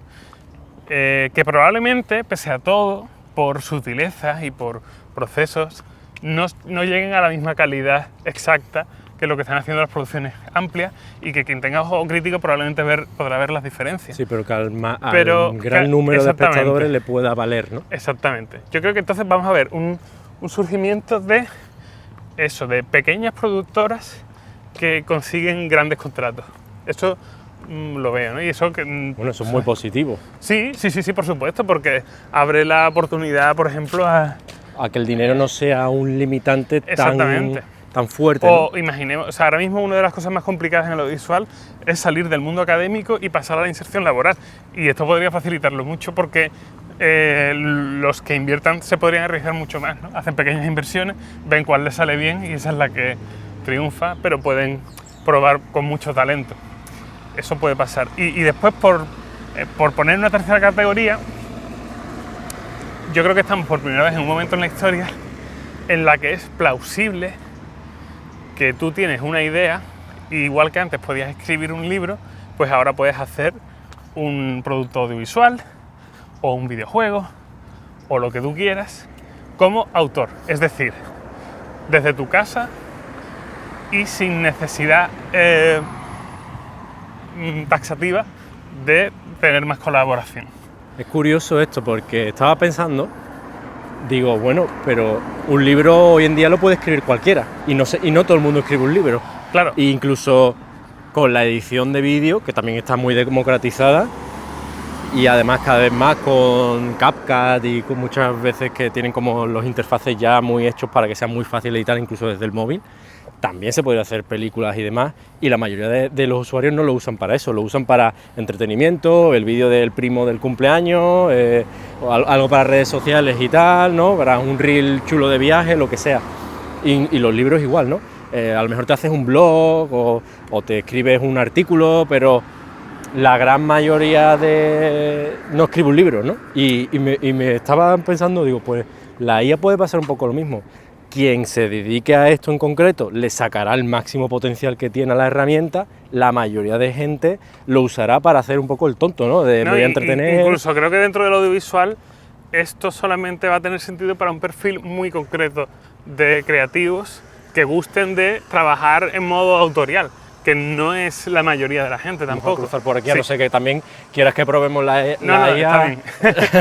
Que probablemente, pese a todo, por sutilezas y por procesos, no lleguen a la misma calidad exacta que lo que están haciendo las producciones amplias, y que quien tenga ojo crítico probablemente podrá ver las diferencias. Sí, pero que al Pero gran número de exactamente. espectadores le pueda valer, ¿no? Exactamente. Yo creo que entonces vamos a ver un surgimiento de pequeñas productoras que consiguen grandes contratos. Eso lo veo, ¿no? Y eso que... Bueno, eso es muy positivo. Sí, por supuesto, porque abre la oportunidad, por ejemplo, a que el dinero no sea un limitante Exactamente. tan fuerte, ¿no? O imaginemos, o sea, ahora mismo una de las cosas más complicadas en el audiovisual es salir del mundo académico y pasar a la inserción laboral. Y esto podría facilitarlo mucho porque los que inviertan se podrían arriesgar mucho más, ¿no? Hacen pequeñas inversiones, ven cuál les sale bien y esa es la que triunfa, pero pueden probar con mucho talento. Eso puede pasar. Y después, por poner una tercera categoría, yo creo que estamos por primera vez en un momento en la historia en la que es plausible que tú tienes una idea, y igual que antes podías escribir un libro, pues ahora puedes hacer un producto audiovisual o un videojuego o lo que tú quieras como autor. Es decir, desde tu casa y sin necesidad taxativa de tener más colaboración. Es curioso esto porque estaba pensando, digo, bueno, pero un libro hoy en día lo puede escribir cualquiera y no todo el mundo escribe un libro. Claro. E incluso con la edición de vídeo, que también está muy democratizada, y además cada vez más con CapCut y con muchas veces que tienen como los interfaces ya muy hechos para que sea muy fácil editar incluso desde el móvil, también se puede hacer películas y demás, y la mayoría de los usuarios no lo usan para eso, lo usan para entretenimiento, el vídeo del primo del cumpleaños, o algo para redes sociales y tal, ¿no? Para un reel chulo de viaje, lo que sea. Y los libros igual, ¿no? A lo mejor te haces un blog o te escribes un artículo, pero la gran mayoría no escribe un libro, ¿no? Y me estaba pensando, digo, pues la IA puede pasar un poco lo mismo. Quien se dedique a esto en concreto le sacará el máximo potencial que tiene a la herramienta, la mayoría de gente lo usará para hacer un poco el tonto, ¿no? Me voy a entretener. Incluso creo que dentro del audiovisual esto solamente va a tener sentido para un perfil muy concreto de creativos que gusten de trabajar en modo autorial, que no es la mayoría de la gente tampoco. Vamos a cruzar por aquí, Sí. a no ser que también quieras que probemos la No, IA. está bien.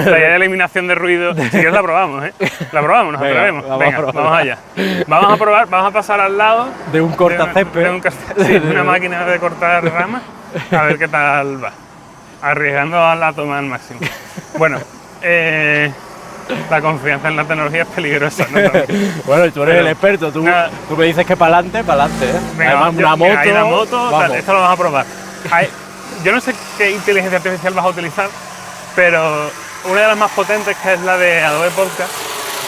La idea de eliminación de ruido, si quieres la probamos, ¿eh? La probamos, nos Venga, atrevemos. vamos a Venga, probarla. vamos allá. Vamos a probar, vamos a pasar al lado De un cortacésped. de una máquina de cortar ramas, a ver qué tal va. Arriesgando a la toma al máximo. Bueno, la confianza en la tecnología es peligrosa, ¿no? Bueno, tú eres Pero- el experto, tú me dices que para adelante, ¿eh? Venga, Además, una moto. mira, hay una moto, vamos. tal, esto lo vamos a probar. Yo no sé qué inteligencia artificial vas a utilizar, pero una de las más potentes, que es la de Adobe Podcast,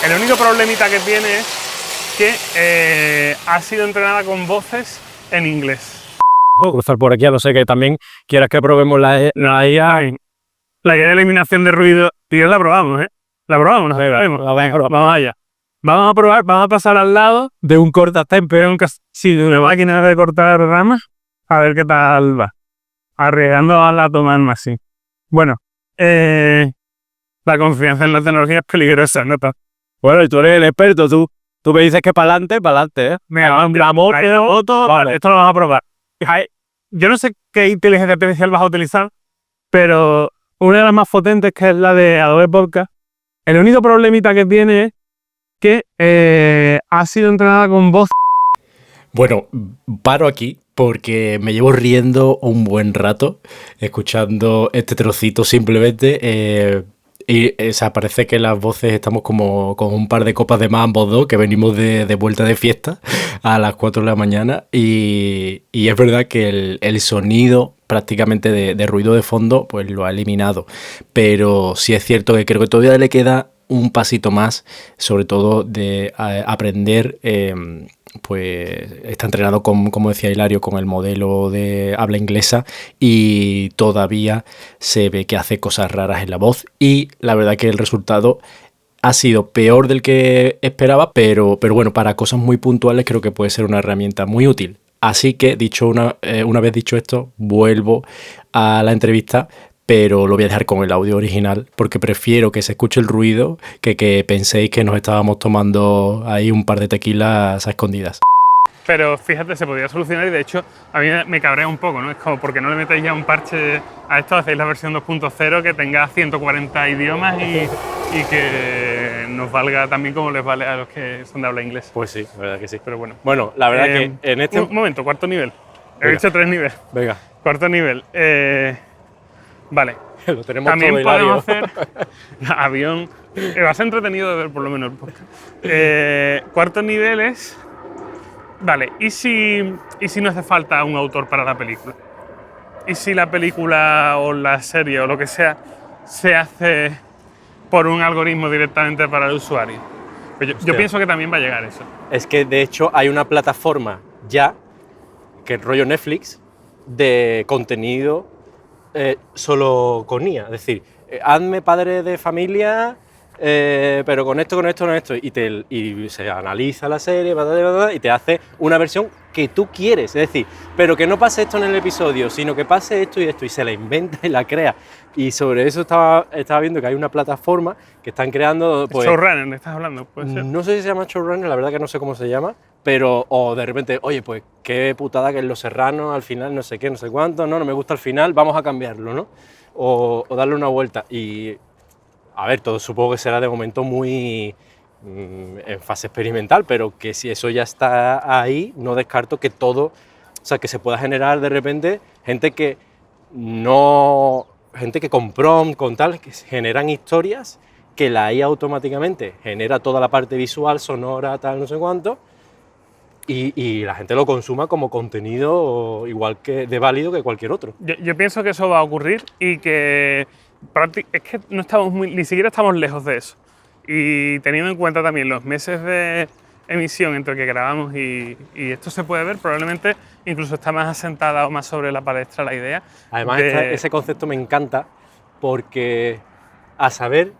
el único problemita que tiene es que ha sido entrenada con voces en inglés. Puedo cruzar por aquí, a no ser que también quieras que probemos la IA. La idea de eliminación de ruido, tío, la probamos, ¿eh? La probamos, nos atrevemos. Vamos allá. Vamos a probar, vamos a pasar al lado De un cortacésped. de una máquina de cortar ramas, a ver qué tal va. Arriesgando a la toma al máximo. Bueno, la confianza en la tecnología es peligrosa, ¿no? Bueno, y tú eres el experto, tú me dices que para adelante, ¿eh? Venga, vamos, La moto, vale. esto lo vamos a probar. Yo no sé qué inteligencia artificial vas a utilizar, pero una de las más potentes, que es la de Adobe Podcast, el único problemita que tiene es que ha sido entrenada con voz. Bueno, paro aquí porque me llevo riendo un buen rato escuchando este trocito simplemente. O sea, parece que las voces estamos como con un par de copas de más ambos dos, que venimos de vuelta de fiesta a las 4 de la mañana. Y es verdad que el sonido prácticamente de ruido de fondo, pues lo ha eliminado. Pero sí es cierto que creo que todavía le queda un pasito más, sobre todo de aprender, pues está entrenado, como decía Hilario, con el modelo de habla inglesa y todavía se ve que hace cosas raras en la voz y la verdad que el resultado ha sido peor del que esperaba, pero bueno, para cosas muy puntuales creo que puede ser una herramienta muy útil. Así que, una vez dicho esto, vuelvo a la entrevista, pero lo voy a dejar con el audio original porque prefiero que se escuche el ruido que penséis que nos estábamos tomando ahí un par de tequilas a escondidas. Pero fíjate, se podría solucionar y de hecho a mí me cabrea un poco, ¿no? Es como, ¿por qué no le metéis ya un parche a esto? Hacéis la versión 2.0 que tenga 140 idiomas y que nos valga también como les vale a los que son de habla inglesa. Pues sí, la verdad que sí. Pero bueno. Bueno, la verdad que en este... Un momento, cuarto nivel. He Venga. dicho 3 niveles. Venga, Cuarto nivel. Vale. lo tenemos También todo, Hilario. podemos hacer avión. Va a ser entretenido de ver por lo menos el podcast. Cuarto nivel es... Vale, ¿y si no hace falta un autor para la película? ¿Y si la película o la serie o lo que sea se hace por un algoritmo directamente para el usuario? Pues yo pienso que también va a llegar eso. Es que de hecho hay una plataforma ya, que es rollo Netflix, de contenido solo con IA. Es decir, hazme padre de familia, pero con esto, y se analiza la serie y te hace una versión que tú quieres. Es decir, pero que no pase esto en el episodio, sino que pase esto, y se la inventa y la crea. Y sobre eso estaba viendo que hay una plataforma que están creando... Pues, Showrunner, ¿estás hablando? ¿Puede ser? no sé si se llama Showrunner, la verdad que no sé cómo se llama, pero o de repente, oye, pues qué putada que en Los Serranos al final no sé qué, no sé cuánto, no me gusta el final, vamos a cambiarlo, ¿no? O darle una vuelta. Y, a ver, todo supongo que será de momento muy en fase experimental, pero que si eso ya está ahí, no descarto que todo, o sea, que se pueda generar de repente gente que con prompt, con tal, que generan historias que la IA automáticamente genera toda la parte visual, sonora, tal, no sé cuánto, y la gente lo consuma como contenido igual que de válido que cualquier otro. Yo pienso que eso va a ocurrir y que es que no estamos ni siquiera estamos lejos de eso. Y teniendo en cuenta también los meses de emisión entre que grabamos y esto se puede ver, probablemente incluso está más asentada o más sobre la palestra la idea. Además, ese concepto me encanta porque a saber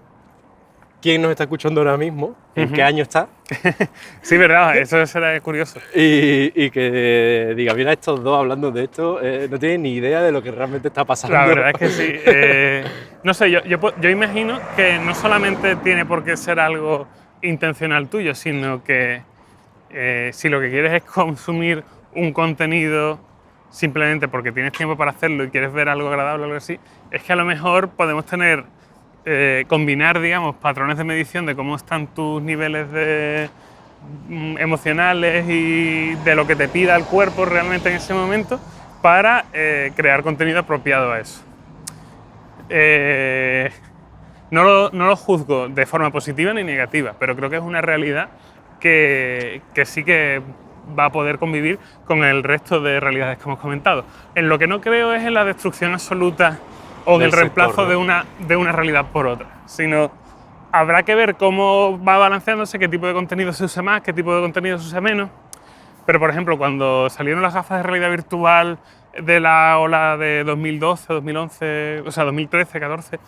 quién nos está escuchando ahora mismo, en qué año está. Sí, verdad, eso será curioso. Y que diga, mira, estos dos hablando de esto, no tienen ni idea de lo que realmente está pasando. La verdad es que sí. No sé, yo imagino que no solamente tiene por qué ser algo intencional tuyo, sino que si lo que quieres es consumir un contenido simplemente porque tienes tiempo para hacerlo y quieres ver algo agradable o algo así, es que a lo mejor podemos combinar, digamos, patrones de medición de cómo están tus niveles emocionales y de lo que te pida el cuerpo realmente en ese momento para crear contenido apropiado a eso. No lo juzgo de forma positiva ni negativa, pero creo que es una realidad que sí que va a poder convivir con el resto de realidades que hemos comentado. En lo que no creo es en la destrucción absoluta o en el reemplazo de una realidad por otra, sino habrá que ver cómo va balanceándose, qué tipo de contenido se usa más, qué tipo de contenido se usa menos. Pero, por ejemplo, cuando salieron las gafas de realidad virtual de la ola de 2012, 2011, o sea, 2013, 14...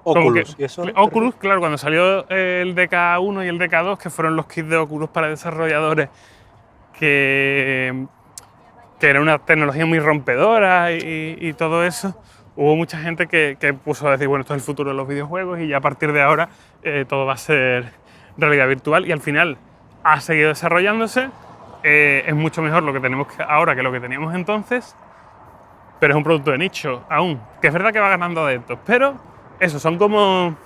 Oculus. ¿Y eso? Oculus, claro, cuando salió el DK1 y el DK2, que fueron los kits de Oculus para desarrolladores, que era una tecnología muy rompedora y todo eso, hubo mucha gente que puso a decir, bueno, esto es el futuro de los videojuegos y ya a partir de ahora todo va a ser realidad virtual, y al final ha seguido desarrollándose. Es mucho mejor lo que tenemos ahora que lo que teníamos entonces, pero es un producto de nicho aún, que es verdad que va ganando adeptos, pero eso, son como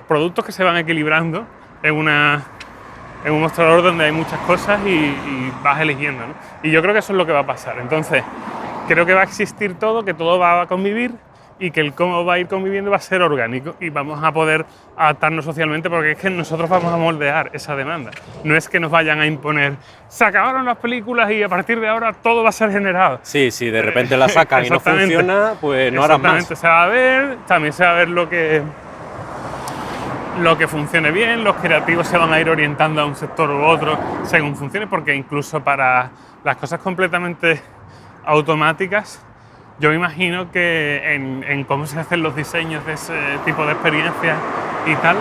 productos que se van equilibrando en un mostrador donde hay muchas cosas y vas eligiendo, ¿no? Y yo creo que eso es lo que va a pasar. Entonces, creo que va a existir todo, que todo va a convivir y que el cómo va a ir conviviendo va a ser orgánico y vamos a poder adaptarnos socialmente, porque es que nosotros vamos a moldear esa demanda. No es que nos vayan a imponer, se acabaron las películas y a partir de ahora todo va a ser generado. Sí, si de repente la sacan y no funciona, pues no harás más. Exactamente, se va a ver, también se va a ver lo que funcione bien, los creativos se van a ir orientando a un sector u otro según funcione, porque incluso para las cosas completamente automáticas, yo me imagino que en cómo se hacen los diseños de ese tipo de experiencias y tal,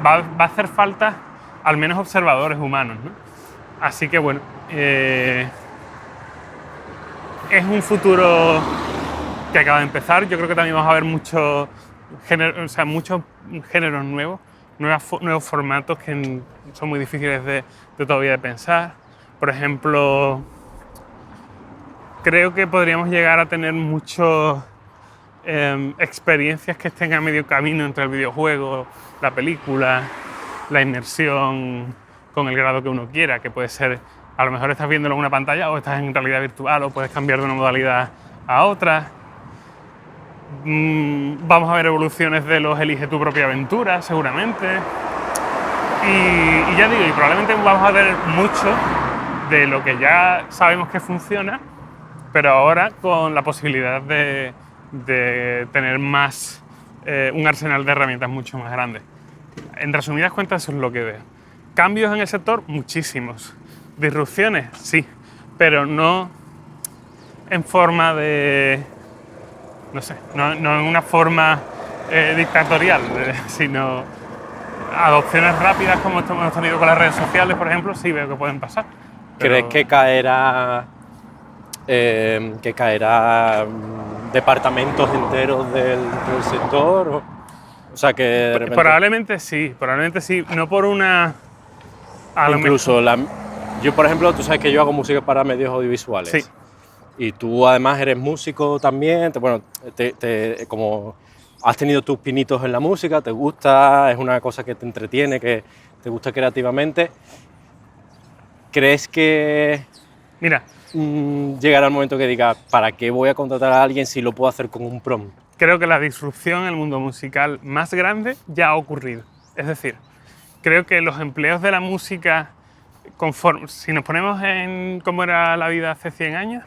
va a hacer falta al menos observadores humanos, ¿no? Así que bueno, es un futuro que acaba de empezar. Yo creo que también vamos a ver muchos géneros nuevos, nuevos formatos que son muy difíciles de todavía de pensar. Por ejemplo, creo que podríamos llegar a tener muchas experiencias que estén a medio camino entre el videojuego, la película, la inmersión con el grado que uno quiera, que puede ser, a lo mejor estás viéndolo en una pantalla o estás en realidad virtual o puedes cambiar de una modalidad a otra. Vamos a ver evoluciones de los elige tu propia aventura, seguramente. Y ya digo, y probablemente vamos a ver mucho de lo que ya sabemos que funciona, pero ahora con la posibilidad de tener más, un arsenal de herramientas mucho más grande. En resumidas cuentas, eso es lo que veo. Cambios en el sector, muchísimos. Disrupciones, sí, pero no en forma de, no sé, no en una forma dictatorial, sino adopciones rápidas como hemos tenido con las redes sociales, por ejemplo, sí veo que pueden pasar. ¿Crees que caerá departamentos enteros del sector? O sea, que de repente... Probablemente sí, no por una... Incluso yo, por ejemplo, tú sabes que yo hago música para medios audiovisuales. Sí. Y tú además eres músico también, como has tenido tus pinitos en la música, te gusta, es una cosa que te entretiene, que te gusta creativamente. ¿Crees que Mira, llegará el momento que digas, ¿para qué voy a contratar a alguien si lo puedo hacer con un prompt? creo que la disrupción en el mundo musical más grande ya ha ocurrido. Es decir, creo que los empleos de la música, si nos ponemos en cómo era la vida hace 100 años,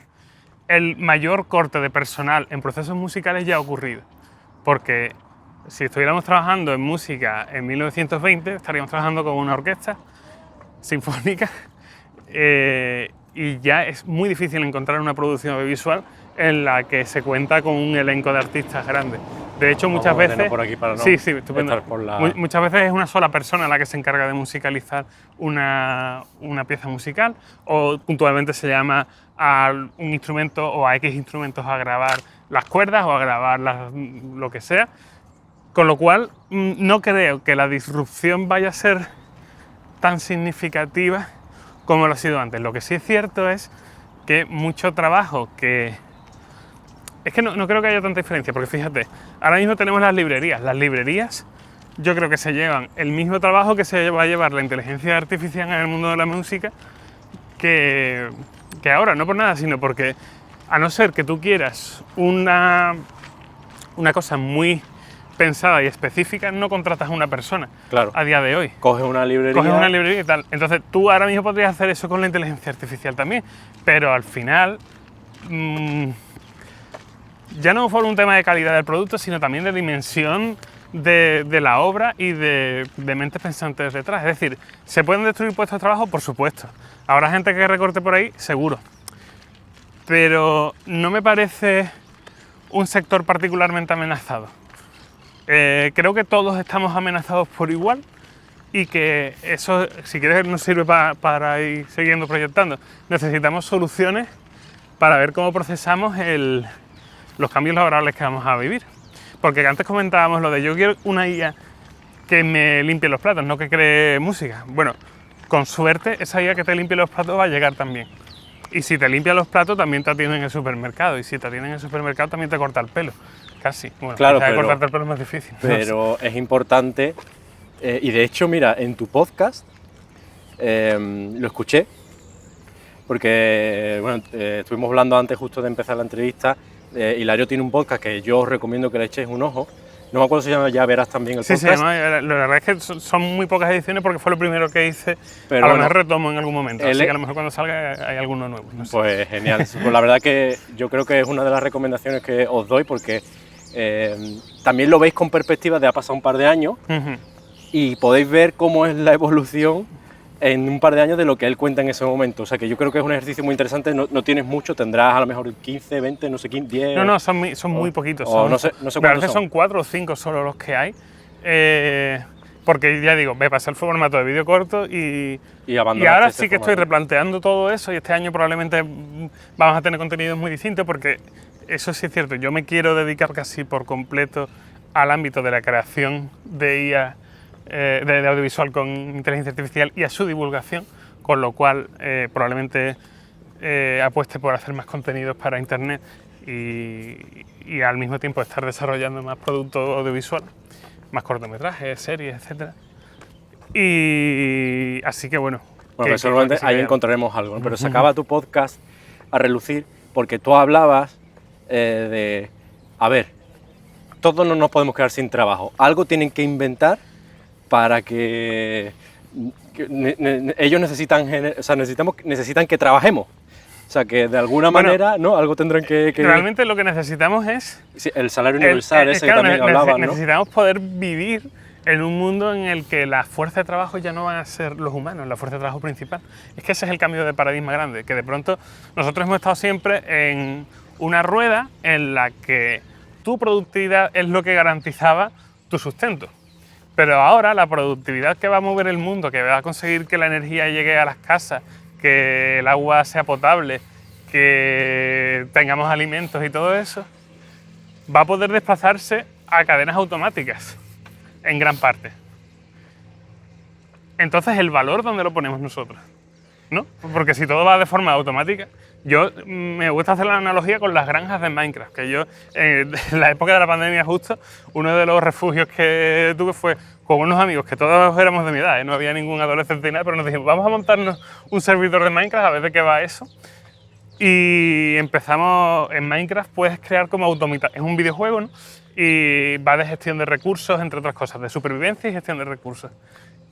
el mayor corte de personal en procesos musicales ya ha ocurrido. Porque si estuviéramos trabajando en música en 1920, estaríamos trabajando con una orquesta sinfónica y ya es muy difícil encontrar una producción audiovisual en la que se cuenta con un elenco de artistas grandes. De hecho, muchas veces... por aquí para no sí, estupendo. estar por la... Muchas veces es una sola persona la que se encarga de musicalizar una pieza musical, o puntualmente se llama a un instrumento o a X instrumentos a grabar las cuerdas o a grabar lo que sea. Con lo cual, no creo que la disrupción vaya a ser tan significativa como lo ha sido antes. Lo que sí es cierto es que mucho trabajo que... Es que no creo que haya tanta diferencia, porque fíjate, ahora mismo tenemos las librerías. Las librerías yo creo que se llevan el mismo trabajo que se va a llevar la inteligencia artificial en el mundo de la música que ahora, no por nada, sino porque a no ser que tú quieras una cosa muy pensada y específica, no contratas a una persona. Claro. A día de hoy. Coges una librería Y tal. Entonces tú ahora mismo podrías hacer eso con la inteligencia artificial también, pero al final ya no por un tema de calidad del producto, sino también de dimensión de la obra y de mentes pensantes detrás. Es decir, ¿se pueden destruir puestos de trabajo? Por supuesto. ¿Habrá gente que recorte por ahí? Seguro. Pero no me parece un sector particularmente amenazado. Creo que todos estamos amenazados por igual y que eso, si quieres, nos sirve para ir siguiendo proyectando. Necesitamos soluciones para ver cómo procesamos los cambios laborales que vamos a vivir. Porque antes comentábamos lo de yo quiero una IA que me limpie los platos, no que cree música. Bueno, con suerte esa IA que te limpie los platos va a llegar también. Y si te limpia los platos también te atienden en el supermercado. Y si te atienden en el supermercado también te corta el pelo. Casi. Bueno, claro, pero cortarte el pelo es más difícil. Pero es importante. Y de hecho, mira, en tu podcast lo escuché. Porque, bueno, estuvimos hablando antes justo de empezar la entrevista Hilario tiene un podcast que yo os recomiendo que le echéis un ojo. No me acuerdo si se llama Ya Verás también el Sí, podcast. sí, la verdad es que son muy pocas ediciones porque fue lo primero que hice. Pero a lo bueno, mejor retomo en algún momento, así él- que a lo mejor cuando salga hay alguno nuevo. No sé. Pues genial. Pues la verdad que yo creo que es una de las recomendaciones que os doy porque también lo veis con perspectiva de ha pasado un par de años Ujú. y podéis ver cómo es la evolución en un par de años de lo que él cuenta en ese momento. O sea que yo creo que es un ejercicio muy interesante. No tienes mucho, tendrás a lo mejor 15, 20, no sé, 10. No, son muy poquitos. o Son, no sé me cuántos parece que son. son 4 o 5 solo los que hay. Porque ya digo, me pasé el formato de vídeo corto y abandonaste ahora este sí que estoy formato. replanteando todo eso y este año probablemente vamos a tener contenidos muy distintos porque eso sí es cierto, yo me quiero dedicar casi por completo al ámbito de la creación de IA, de audiovisual con inteligencia artificial y a su divulgación, con lo cual probablemente apueste por hacer más contenidos para internet y al mismo tiempo estar desarrollando más producto audiovisual, más cortometrajes, series, etc. Y así que bueno. Bueno, seguramente sí ahí que- encontraremos algo, ¿no? Pero sacaba tu podcast a relucir porque tú hablabas de, a ver, todos no nos podemos quedar sin trabajo, algo tienen que inventar para que ellos necesitan que trabajemos, o sea que de alguna Bueno, manera, ¿no? Algo tendrán que Realmente lo que necesitamos es Sí, el salario universal ese claro, que también hablaban, ¿no? necesitamos poder vivir en un mundo en el que la fuerza de trabajo ya no van a ser los humanos, la fuerza de trabajo principal. Es que ese es el cambio de paradigma grande, que de pronto nosotros hemos estado siempre en una rueda en la que tu productividad es lo que garantizaba tu sustento. Pero ahora la productividad que va a mover el mundo, que va a conseguir que la energía llegue a las casas, que el agua sea potable, que tengamos alimentos y todo eso, va a poder desplazarse a cadenas automáticas, en gran parte. Entonces, ¿el valor dónde lo ponemos nosotros? ¿No? Porque si todo va de forma automática, me gusta hacer la analogía con las granjas de Minecraft, que yo, en la época de la pandemia justo, uno de los refugios que tuve fue con unos amigos que todos éramos de mi edad, no había ningún adolescente ni nada, pero nos dijimos, vamos a montarnos un servidor de Minecraft a ver de qué va eso. Y empezamos, en Minecraft puedes crear como es un videojuego, ¿no? Y va de gestión de recursos, entre otras cosas, de supervivencia y gestión de recursos.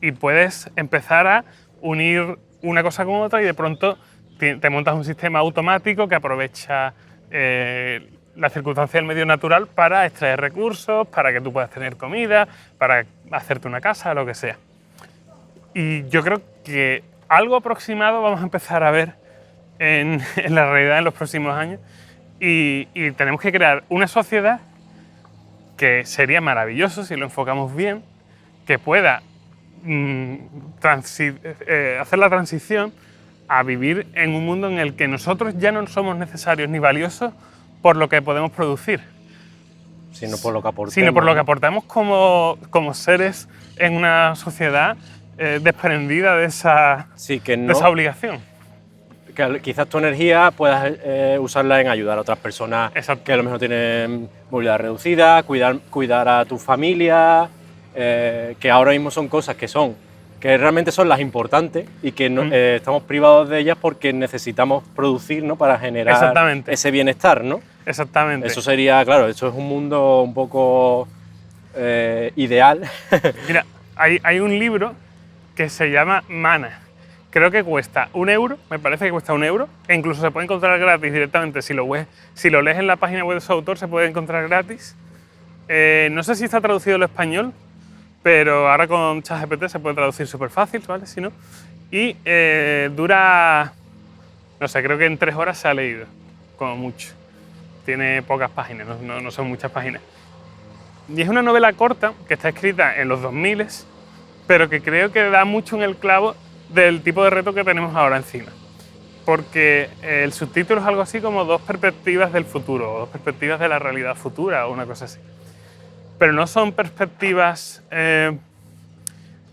Y puedes empezar a unir una cosa con otra y de pronto te montas un sistema automático que aprovecha la circunstancia del medio natural para extraer recursos, para que tú puedas tener comida, para hacerte una casa, lo que sea. Y yo creo que algo aproximado vamos a empezar a ver en la realidad en los próximos años y tenemos que crear una sociedad que sería maravilloso si lo enfocamos bien, que pueda hacer la transición a vivir en un mundo en el que nosotros ya no somos necesarios ni valiosos por lo que podemos producir, Sino por lo que aportemos. sino por lo que aportamos como seres en una sociedad desprendida de esa obligación. Que quizás tu energía puedas usarla en ayudar a otras personas Exacto. que a lo mejor tienen movilidad reducida, cuidar a tu familia, que ahora mismo son cosas que realmente son las importantes y que estamos privados de ellas porque necesitamos producir, ¿no? Para generar Exactamente. ese bienestar, ¿no? Exactamente. Eso sería, claro, eso es un mundo un poco ideal. Mira, hay un libro que se llama Mana. Creo que cuesta €1, me parece que cuesta €1, e incluso se puede encontrar gratis directamente. Si lo lees en la página web de su autor, se puede encontrar gratis. No sé si está traducido al español, pero ahora con ChatGPT se puede traducir súper fácil, ¿vale? Si no. Y dura, no sé, creo que en 3 horas se ha leído, como mucho. Tiene pocas páginas, no son muchas páginas. Y es una novela corta que está escrita en los 2000, pero que creo que da mucho en el clavo del tipo de reto que tenemos ahora encima. Porque el subtítulo es algo así como 2 perspectivas del futuro, o 2 perspectivas de la realidad futura, o una cosa así. Pero no son perspectivas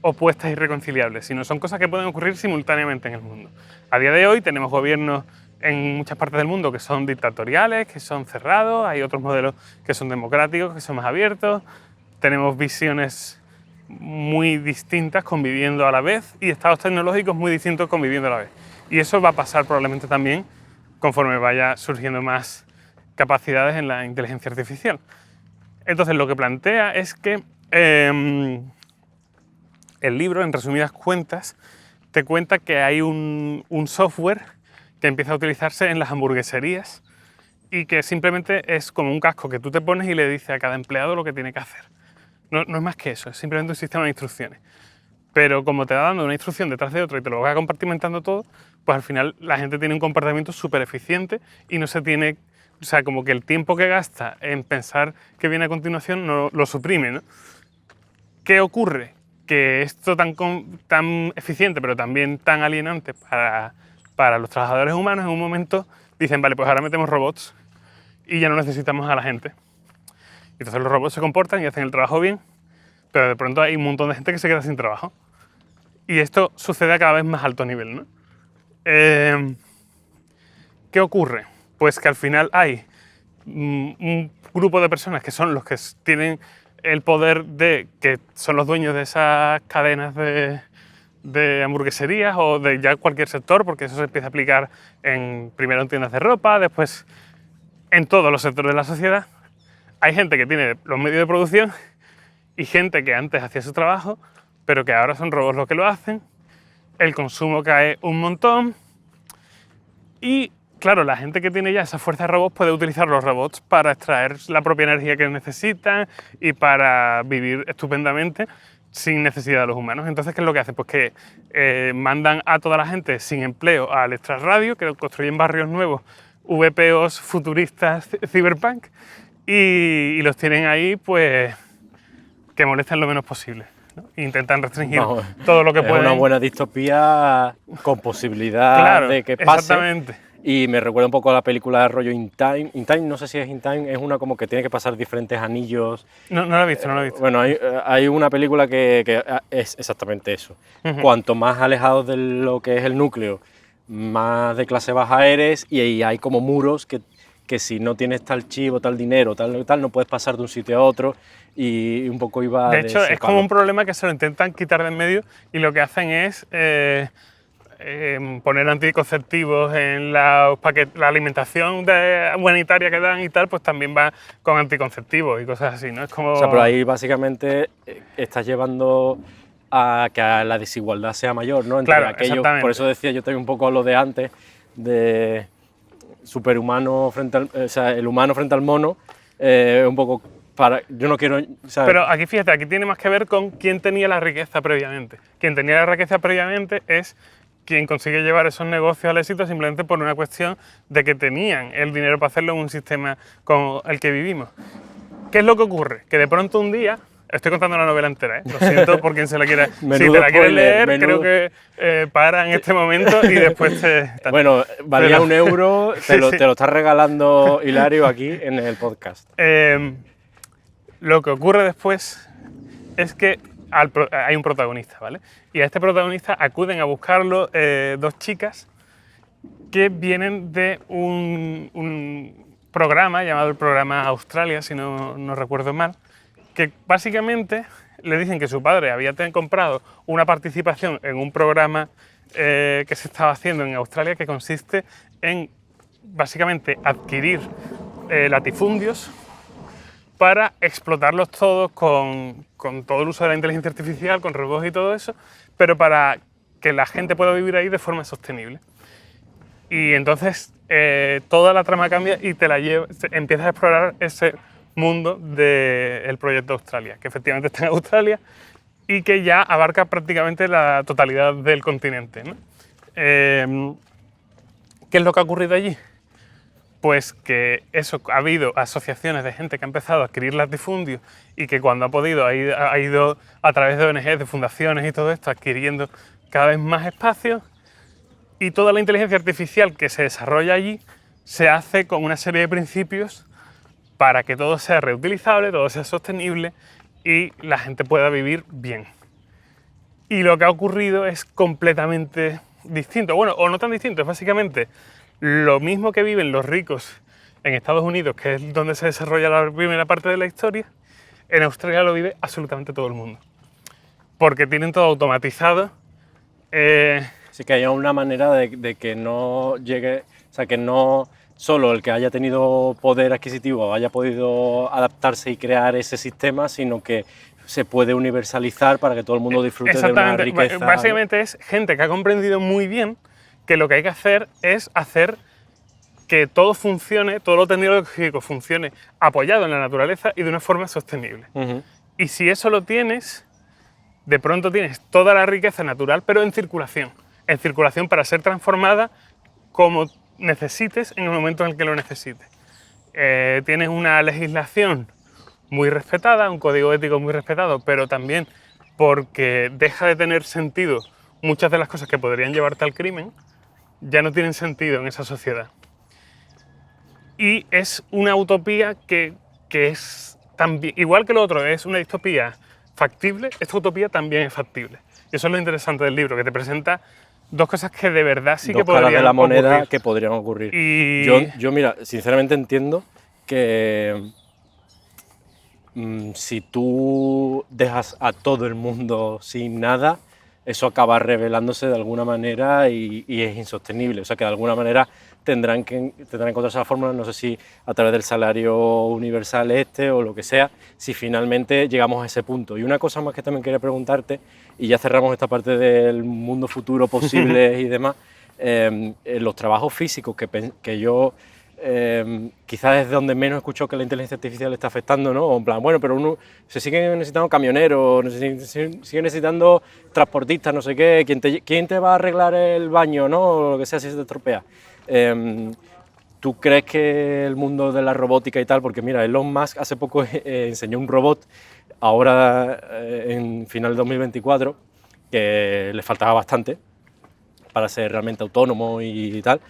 opuestas y irreconciliables, sino son cosas que pueden ocurrir simultáneamente en el mundo. A día de hoy tenemos gobiernos en muchas partes del mundo que son dictatoriales, que son cerrados, hay otros modelos que son democráticos, que son más abiertos, tenemos visiones muy distintas conviviendo a la vez y estados tecnológicos muy distintos conviviendo a la vez. Y eso va a pasar probablemente también conforme vaya surgiendo más capacidades en la inteligencia artificial. Entonces lo que plantea es que el libro, en resumidas cuentas, te cuenta que hay un software que empieza a utilizarse en las hamburgueserías y que simplemente es como un casco que tú te pones y le dices a cada empleado lo que tiene que hacer. No es más que eso, es simplemente un sistema de instrucciones. Pero como te va dando una instrucción detrás de otra y te lo va compartimentando todo, pues al final la gente tiene un comportamiento súper eficiente y no se tiene... O sea, como que el tiempo que gasta en pensar qué viene a continuación no lo suprime, ¿no? ¿Qué ocurre? Que esto tan eficiente, pero también tan alienante para los trabajadores humanos, en un momento dicen, vale, pues ahora metemos robots y ya no necesitamos a la gente. Entonces los robots se comportan y hacen el trabajo bien, pero de pronto hay un montón de gente que se queda sin trabajo. Y esto sucede a cada vez más alto nivel, ¿no? ¿Qué ocurre? Pues que al final hay un grupo de personas que son los que tienen el poder que son los dueños de esas cadenas de hamburgueserías o de ya cualquier sector, porque eso se empieza a aplicar primero en tiendas de ropa, después en todos los sectores de la sociedad. Hay gente que tiene los medios de producción y gente que antes hacía su trabajo, pero que ahora son robots los que lo hacen. El consumo cae un montón y, claro, la gente que tiene ya esa fuerza de robots puede utilizar los robots para extraer la propia energía que necesitan y para vivir estupendamente sin necesidad de los humanos. Entonces, ¿qué es lo que hacen? Pues que mandan a toda la gente sin empleo al extrarradio, que construyen barrios nuevos, VPOs futuristas, cyberpunk, y los tienen ahí, pues, que molesten lo menos posible, ¿no? Intentan restringir todo lo que pueden. Es una buena distopía con posibilidad de que pase. Exactamente. Y me recuerda un poco a la película de rollo In Time. In Time, no sé si es In Time, es una como que tiene que pasar diferentes anillos. No la he visto, no la he visto. Bueno, hay una película que es exactamente eso. Cuanto más alejados de lo que es el núcleo, más de clase baja eres, y ahí hay como muros que si no tienes tal chivo, tal dinero, tal, no puedes pasar de un sitio a otro, y un poco iba de hecho, ese es como un problema que se lo intentan quitar de en medio y lo que hacen es poner anticonceptivos en la alimentación humanitaria que dan y tal, pues también va con anticonceptivos y cosas así, ¿no? Es como... O sea, pero ahí básicamente estás llevando a que la desigualdad sea mayor, ¿no? Entre claro, aquellos, exactamente. por eso decía yo también un poco lo de antes, de superhumano el humano frente al mono, un poco yo no quiero... ¿sabes? Pero aquí fíjate, aquí tiene más que ver con quién tenía la riqueza previamente. Quien tenía la riqueza previamente es quien consigue llevar esos negocios al éxito simplemente por una cuestión de que tenían el dinero para hacerlo en un sistema con el que vivimos. ¿Qué es lo que ocurre? Que de pronto un día... Estoy contando la novela entera, ¿eh? Lo siento por quien se la quiera... Si te la quieres leer, creo que para en este momento y después te... Bueno, valía €1, te lo está regalando Hilario aquí en el podcast. Lo que ocurre después es que hay un protagonista, ¿vale? Y a este protagonista acuden a buscarlo dos chicas que vienen de un programa llamado el programa Australia, si no recuerdo mal, que básicamente le dicen que su padre había comprado una participación en un programa que se estaba haciendo en Australia que consiste en básicamente adquirir latifundios para explotarlos todos con todo el uso de la inteligencia artificial, con robots y todo eso, pero para que la gente pueda vivir ahí de forma sostenible. Y entonces toda la trama cambia y empiezas a explorar ese mundo del proyecto Australia, que efectivamente está en Australia y que ya abarca prácticamente la totalidad del continente, ¿no? ¿Qué es lo que ha ocurrido allí? Pues que ha habido asociaciones de gente que ha empezado a adquirir latifundios y que cuando ha podido ha ido a través de ONGs, de fundaciones y todo esto, adquiriendo cada vez más espacios, y toda la inteligencia artificial que se desarrolla allí se hace con una serie de principios para que todo sea reutilizable, todo sea sostenible y la gente pueda vivir bien. Y lo que ha ocurrido es completamente distinto. Bueno, o no tan distinto, es básicamente lo mismo que viven los ricos en Estados Unidos, que es donde se desarrolla la primera parte de la historia, en Australia lo vive absolutamente todo el mundo. Porque tienen todo automatizado. Sí, que haya una manera de que no llegue, o sea, que no solo el que haya tenido poder adquisitivo haya podido adaptarse y crear ese sistema, sino que se puede universalizar para que todo el mundo disfrute de una riqueza. Básicamente, ¿no? Es gente que ha comprendido muy bien que lo que hay que hacer es hacer que todo funcione, todo lo tecnológico funcione apoyado en la naturaleza y de una forma sostenible. Y si eso lo tienes, de pronto tienes toda la riqueza natural, pero en circulación para ser transformada como necesites en el momento en el que lo necesites. Tienes una legislación muy respetada, un código ético muy respetado, pero también porque deja de tener sentido muchas de las cosas que podrían llevarte al crimen, ya no tienen sentido en esa sociedad. Y es una utopía que es también, igual que lo otro, es una distopía factible, esta utopía también es factible. Y eso es lo interesante del libro, que te presenta dos cosas que de verdad sí que podrían ocurrir. Dos caras de la moneda que podrían ocurrir. Y... Yo, mira, sinceramente entiendo que si tú dejas a todo el mundo sin nada, eso acaba revelándose de alguna manera y es insostenible. O sea que de alguna manera tendrán que encontrarse la fórmula, no sé si a través del salario universal o lo que sea, si finalmente llegamos a ese punto. Y una cosa más que también quería preguntarte, y ya cerramos esta parte del mundo futuro posible y demás, los trabajos físicos que yo quizás es donde menos he escuchado que la inteligencia artificial está afectando, ¿no? O en plan, bueno, pero uno se sigue necesitando camioneros, sigue necesitando transportistas, no sé qué, ¿quién te va a arreglar el baño, ¿no? O lo que sea si se te estropea. ¿Tú crees que el mundo de la robótica y tal, porque mira, Elon Musk hace poco enseñó un robot, ahora en final de 2024, que le faltaba bastante para ser realmente autónomo y tal,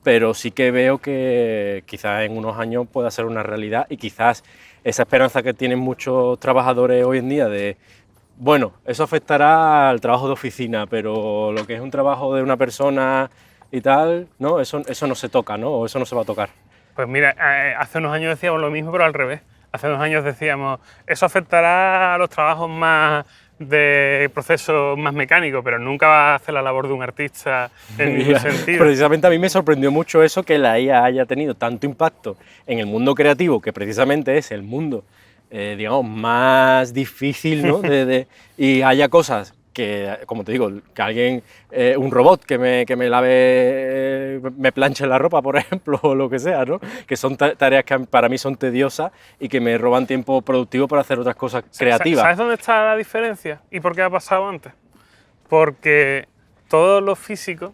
pero sí que veo que quizás en unos años pueda ser una realidad y quizás esa esperanza que tienen muchos trabajadores hoy en día de, bueno, eso afectará al trabajo de oficina, pero lo que es un trabajo de una persona y tal, ¿no? Eso no se toca, ¿no? O eso no se va a tocar. Pues mira, hace unos años decíamos lo mismo, pero al revés. Hace unos años decíamos, eso afectará a los trabajos más de procesos más mecánicos, pero nunca va a hacer la labor de un artista en ningún sentido. Precisamente a mí me sorprendió mucho eso, que la IA haya tenido tanto impacto en el mundo creativo, que precisamente es el mundo, digamos, más difícil, ¿no? Y haya cosas que, como te digo, que alguien, un robot que me lave, me planche la ropa, por ejemplo, o lo que sea, ¿no? Que son tareas que para mí son tediosas y que me roban tiempo productivo para hacer otras cosas creativas. ¿Sabes dónde está la diferencia? ¿Y por qué ha pasado antes? Porque todos los físicos,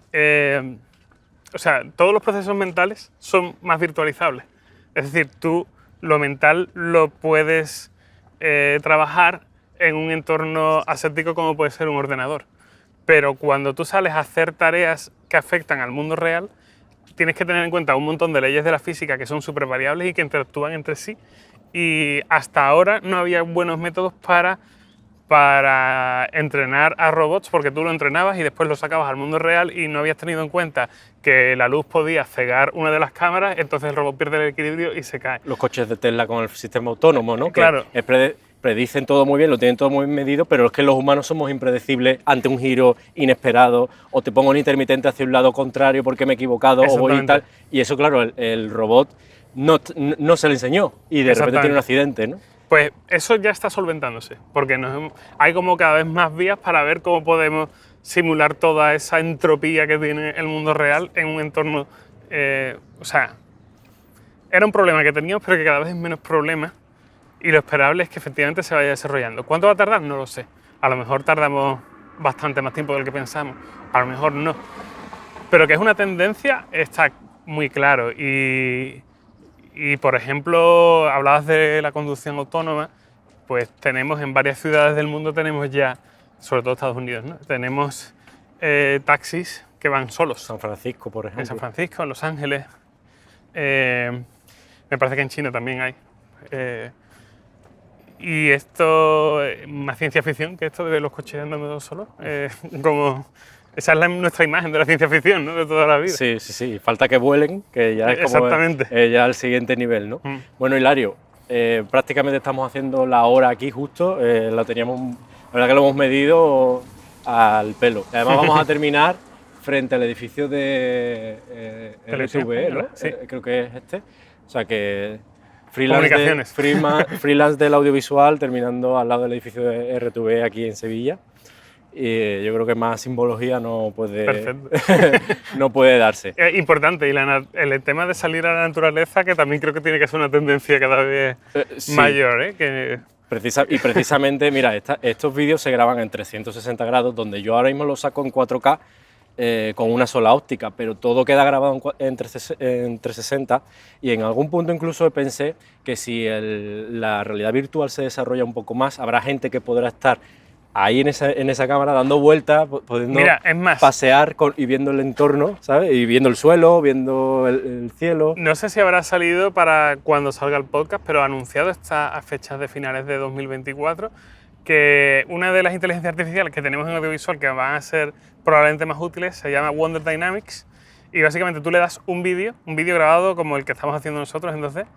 o sea, todos los procesos mentales son más virtualizables. Es decir, tú lo mental lo puedes trabajar en un entorno aséptico como puede ser un ordenador. Pero cuando tú sales a hacer tareas que afectan al mundo real, tienes que tener en cuenta un montón de leyes de la física que son súper variables y que interactúan entre sí. Y hasta ahora no había buenos métodos para entrenar a robots, porque tú lo entrenabas y después lo sacabas al mundo real y no habías tenido en cuenta que la luz podía cegar una de las cámaras, entonces el robot pierde el equilibrio y se cae. Los coches de Tesla con el sistema autónomo, ¿no? Claro. Que predicen todo muy bien, lo tienen todo muy medido, pero es que los humanos somos impredecibles ante un giro inesperado, o te pongo un intermitente hacia un lado contrario porque me he equivocado, o voy y tal. Y eso, claro, el robot no se le enseñó y de repente tiene un accidente, ¿no? Pues eso ya está solventándose, porque hay como cada vez más vías para ver cómo podemos simular toda esa entropía que tiene el mundo real en un entorno... o sea, era un problema que teníamos, pero que cada vez es menos problema. Y lo esperable es que efectivamente se vaya desarrollando. ¿Cuánto va a tardar? No lo sé. A lo mejor tardamos bastante más tiempo del que pensamos. A lo mejor no. Pero que es una tendencia está muy claro. Y por ejemplo, hablabas de la conducción autónoma. Pues tenemos en varias ciudades del mundo, tenemos ya, sobre todo Estados Unidos, ¿no? Tenemos taxis que van solos. San Francisco, por ejemplo. En San Francisco, en Los Ángeles. Me parece que en China también hay. Y esto, más ciencia ficción que esto de los coches andando solos, como esa es nuestra imagen de la ciencia ficción, ¿no? De toda la vida. Sí, sí, sí, falta que vuelen, que ya es como ya el siguiente nivel, ¿no? Bueno, Hilario, prácticamente estamos haciendo la hora aquí justo, la teníamos, la verdad que lo hemos medido al pelo. Además vamos a terminar frente al edificio de Televisión RTV, ¿no? Española, sí. Creo que es este. O sea que Comunicaciones. freelance del audiovisual terminando al lado del edificio de RTV aquí en Sevilla. Y yo creo que más simbología no puede, no puede darse. Importante, y el tema de salir a la naturaleza, que también creo que tiene que ser una tendencia cada vez Sí. mayor, ¿eh? Que Y precisamente, mira, estos vídeos se graban en 360 grados, donde yo ahora mismo lo saco en 4K con una sola óptica, pero todo queda grabado en 360, y en algún punto incluso pensé que si la realidad virtual se desarrolla un poco más, habrá gente que podrá estar ahí en esa cámara dando vueltas, pudiendo Mira, es más, pasear y viendo el entorno, ¿sabes? Y viendo el suelo, viendo el cielo. no sé si habrá salido para cuando salga el podcast, pero anunciado está a fechas de finales de 2024 que una de las inteligencias artificiales que tenemos en audiovisual que van a ser probablemente más útiles se llama Wonder Dynamics, y básicamente tú le das un vídeo grabado como el que estamos haciendo nosotros en 2D,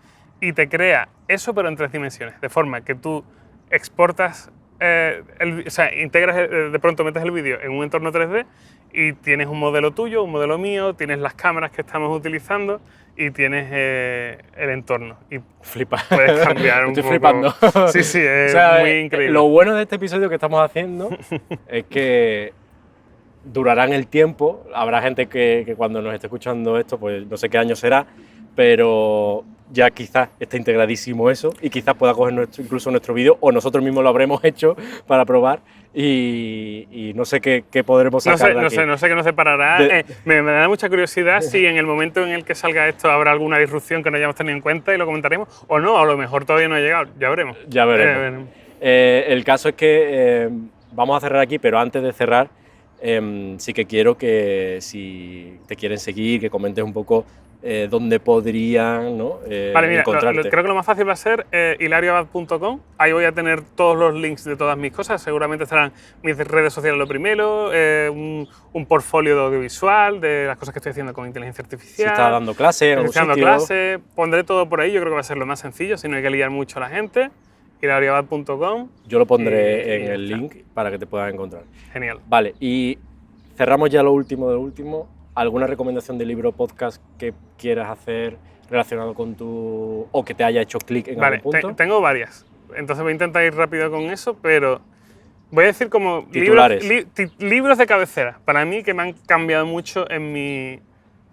y te crea eso pero en 3 dimensiones, de forma que tú exportas, o sea, integras, de pronto metes el vídeo en un entorno 3D y tienes un modelo tuyo, un modelo mío, tienes las cámaras que estamos utilizando y tienes el entorno. Y Flipa. puedes cambiar un Estoy poco. flipando. Sí, sí, es O sea, muy increíble. Lo bueno de este episodio que estamos haciendo es que durará en el tiempo. Habrá gente que cuando nos esté escuchando esto, pues no sé qué año será, pero ya quizás esté integradísimo eso y quizás pueda coger incluso nuestro vídeo, o nosotros mismos lo habremos hecho para probar, y no sé qué podremos sacar de aquí. No sé qué nos separará. Me da mucha curiosidad si en el momento en el que salga esto habrá alguna disrupción que no hayamos tenido en cuenta y lo comentaremos, o no, a lo mejor todavía no ha llegado, ya veremos. Ya veremos. El caso es que vamos a cerrar aquí, pero antes de cerrar, sí que quiero que si te quieren seguir, que comentes un poco dónde podrían, ¿no? Vale, mira, encontrarte. creo que lo más fácil va a ser hilarioabad.com. Ahí voy a tener todos los links de todas mis cosas. Seguramente estarán mis redes sociales lo primero, un portfolio de audiovisual, de las cosas que estoy haciendo con inteligencia artificial. Si estás dando clase en algún sitio. Clase, pondré todo por ahí. Yo creo que va a ser lo más sencillo, si no hay que liar mucho a la gente. hilarioabad.com. Yo lo pondré en el link para que te puedas encontrar. Genial. Vale, y cerramos ya lo último de lo último. ¿Alguna recomendación de libro o podcast que quieras hacer relacionado con o que te haya hecho clic en algún punto? Tengo varias. Entonces voy a intentar ir rápido con eso, pero voy a decir como libros de cabecera, para mí, que me han cambiado mucho en mi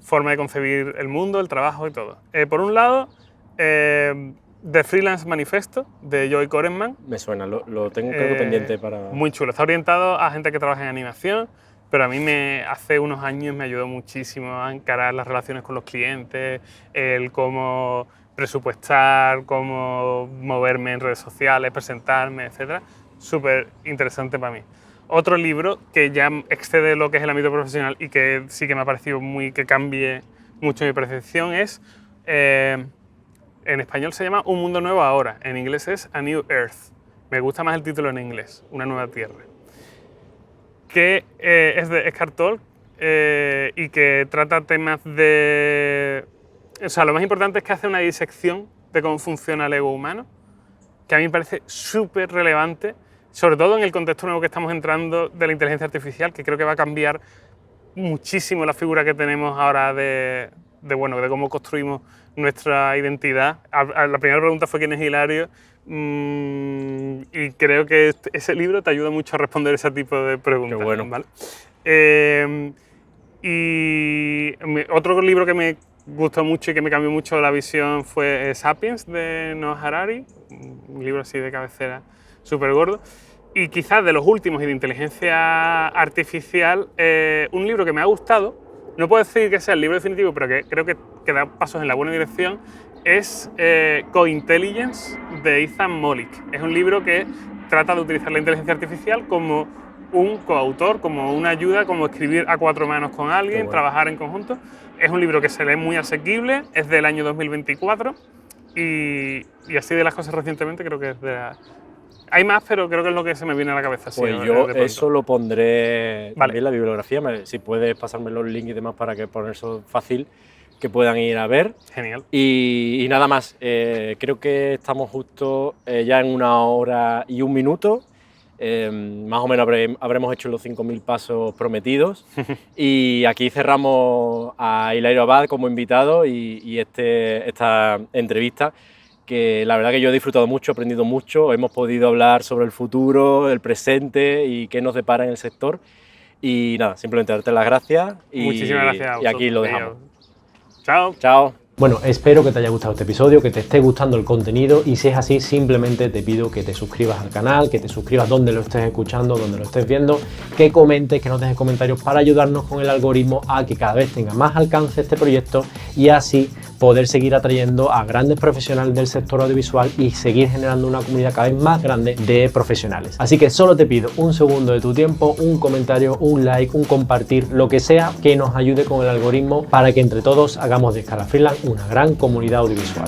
forma de concebir el mundo, el trabajo y todo. Por un lado, The Freelance Manifesto, de Joey Korenman. Me suena, lo tengo creo que pendiente para... Muy chulo, está orientado a gente que trabaja en animación, pero a mí hace unos años me ayudó muchísimo a encarar las relaciones con los clientes, el cómo presupuestar, cómo moverme en redes sociales, presentarme, etc. Súper interesante para mí. Otro libro que ya excede lo que es el ámbito profesional y que sí que me ha parecido que cambie mucho mi percepción es, en español se llama Un Mundo Nuevo Ahora, en inglés es A New Earth. Me gusta más el título en inglés, Una Nueva Tierra, que es de Eckhart Tolle y que trata temas de... O sea, lo más importante es que hace una disección de cómo funciona el ego humano, que a mí me parece súper relevante, sobre todo en el contexto nuevo que estamos entrando de la inteligencia artificial, que creo que va a cambiar muchísimo la figura que tenemos ahora de cómo construimos nuestra identidad. La primera pregunta fue ¿quién es Hilario? Y creo que ese libro te ayuda mucho a responder ese tipo de preguntas. Qué bueno. ¿Vale? Otro libro que me gustó mucho y que me cambió mucho la visión fue Sapiens, de Noah Harari, un libro así de cabecera súper gordo. Y quizás de los últimos y de inteligencia artificial, un libro que me ha gustado, no puedo decir que sea el libro definitivo, pero que creo que da pasos en la buena dirección, es Cointelligence, de Ethan Mollick. Es un libro que trata de utilizar la inteligencia artificial como un coautor, como una ayuda, como escribir a 4 manos con alguien, bueno. Trabajar en conjunto. Es un libro que se lee muy asequible, es del año 2024 y así de las cosas recientemente creo que es de la... Hay más, pero creo que es lo que se me viene a la cabeza. Pues sí, yo eso lo pondré también en la bibliografía, si puedes pasarme los links y demás para que ponerse fácil, que puedan ir a ver. Genial. Y nada más, creo que estamos justo ya en 1 hora y 1 minuto. Más o menos habremos hecho los 5.000 pasos prometidos. Y aquí cerramos a Hilario Abad como invitado y esta entrevista, que la verdad que yo he disfrutado mucho, he aprendido mucho, hemos podido hablar sobre el futuro, el presente y qué nos depara en el sector. Y nada, simplemente darte las gracias Muchísimas gracias a vosotros, y aquí lo dejamos. Chao. Chao. Bueno, espero que te haya gustado este episodio, que te esté gustando el contenido, y si es así, simplemente te pido que te suscribas al canal, que te suscribas donde lo estés escuchando, donde lo estés viendo, que comentes, que nos dejes comentarios para ayudarnos con el algoritmo a que cada vez tenga más alcance este proyecto y así poder seguir atrayendo a grandes profesionales del sector audiovisual y seguir generando una comunidad cada vez más grande de profesionales. Así que solo te pido un segundo de tu tiempo, un comentario, un like, un compartir, lo que sea que nos ayude con el algoritmo para que entre todos hagamos de Scala Freelance una gran comunidad audiovisual.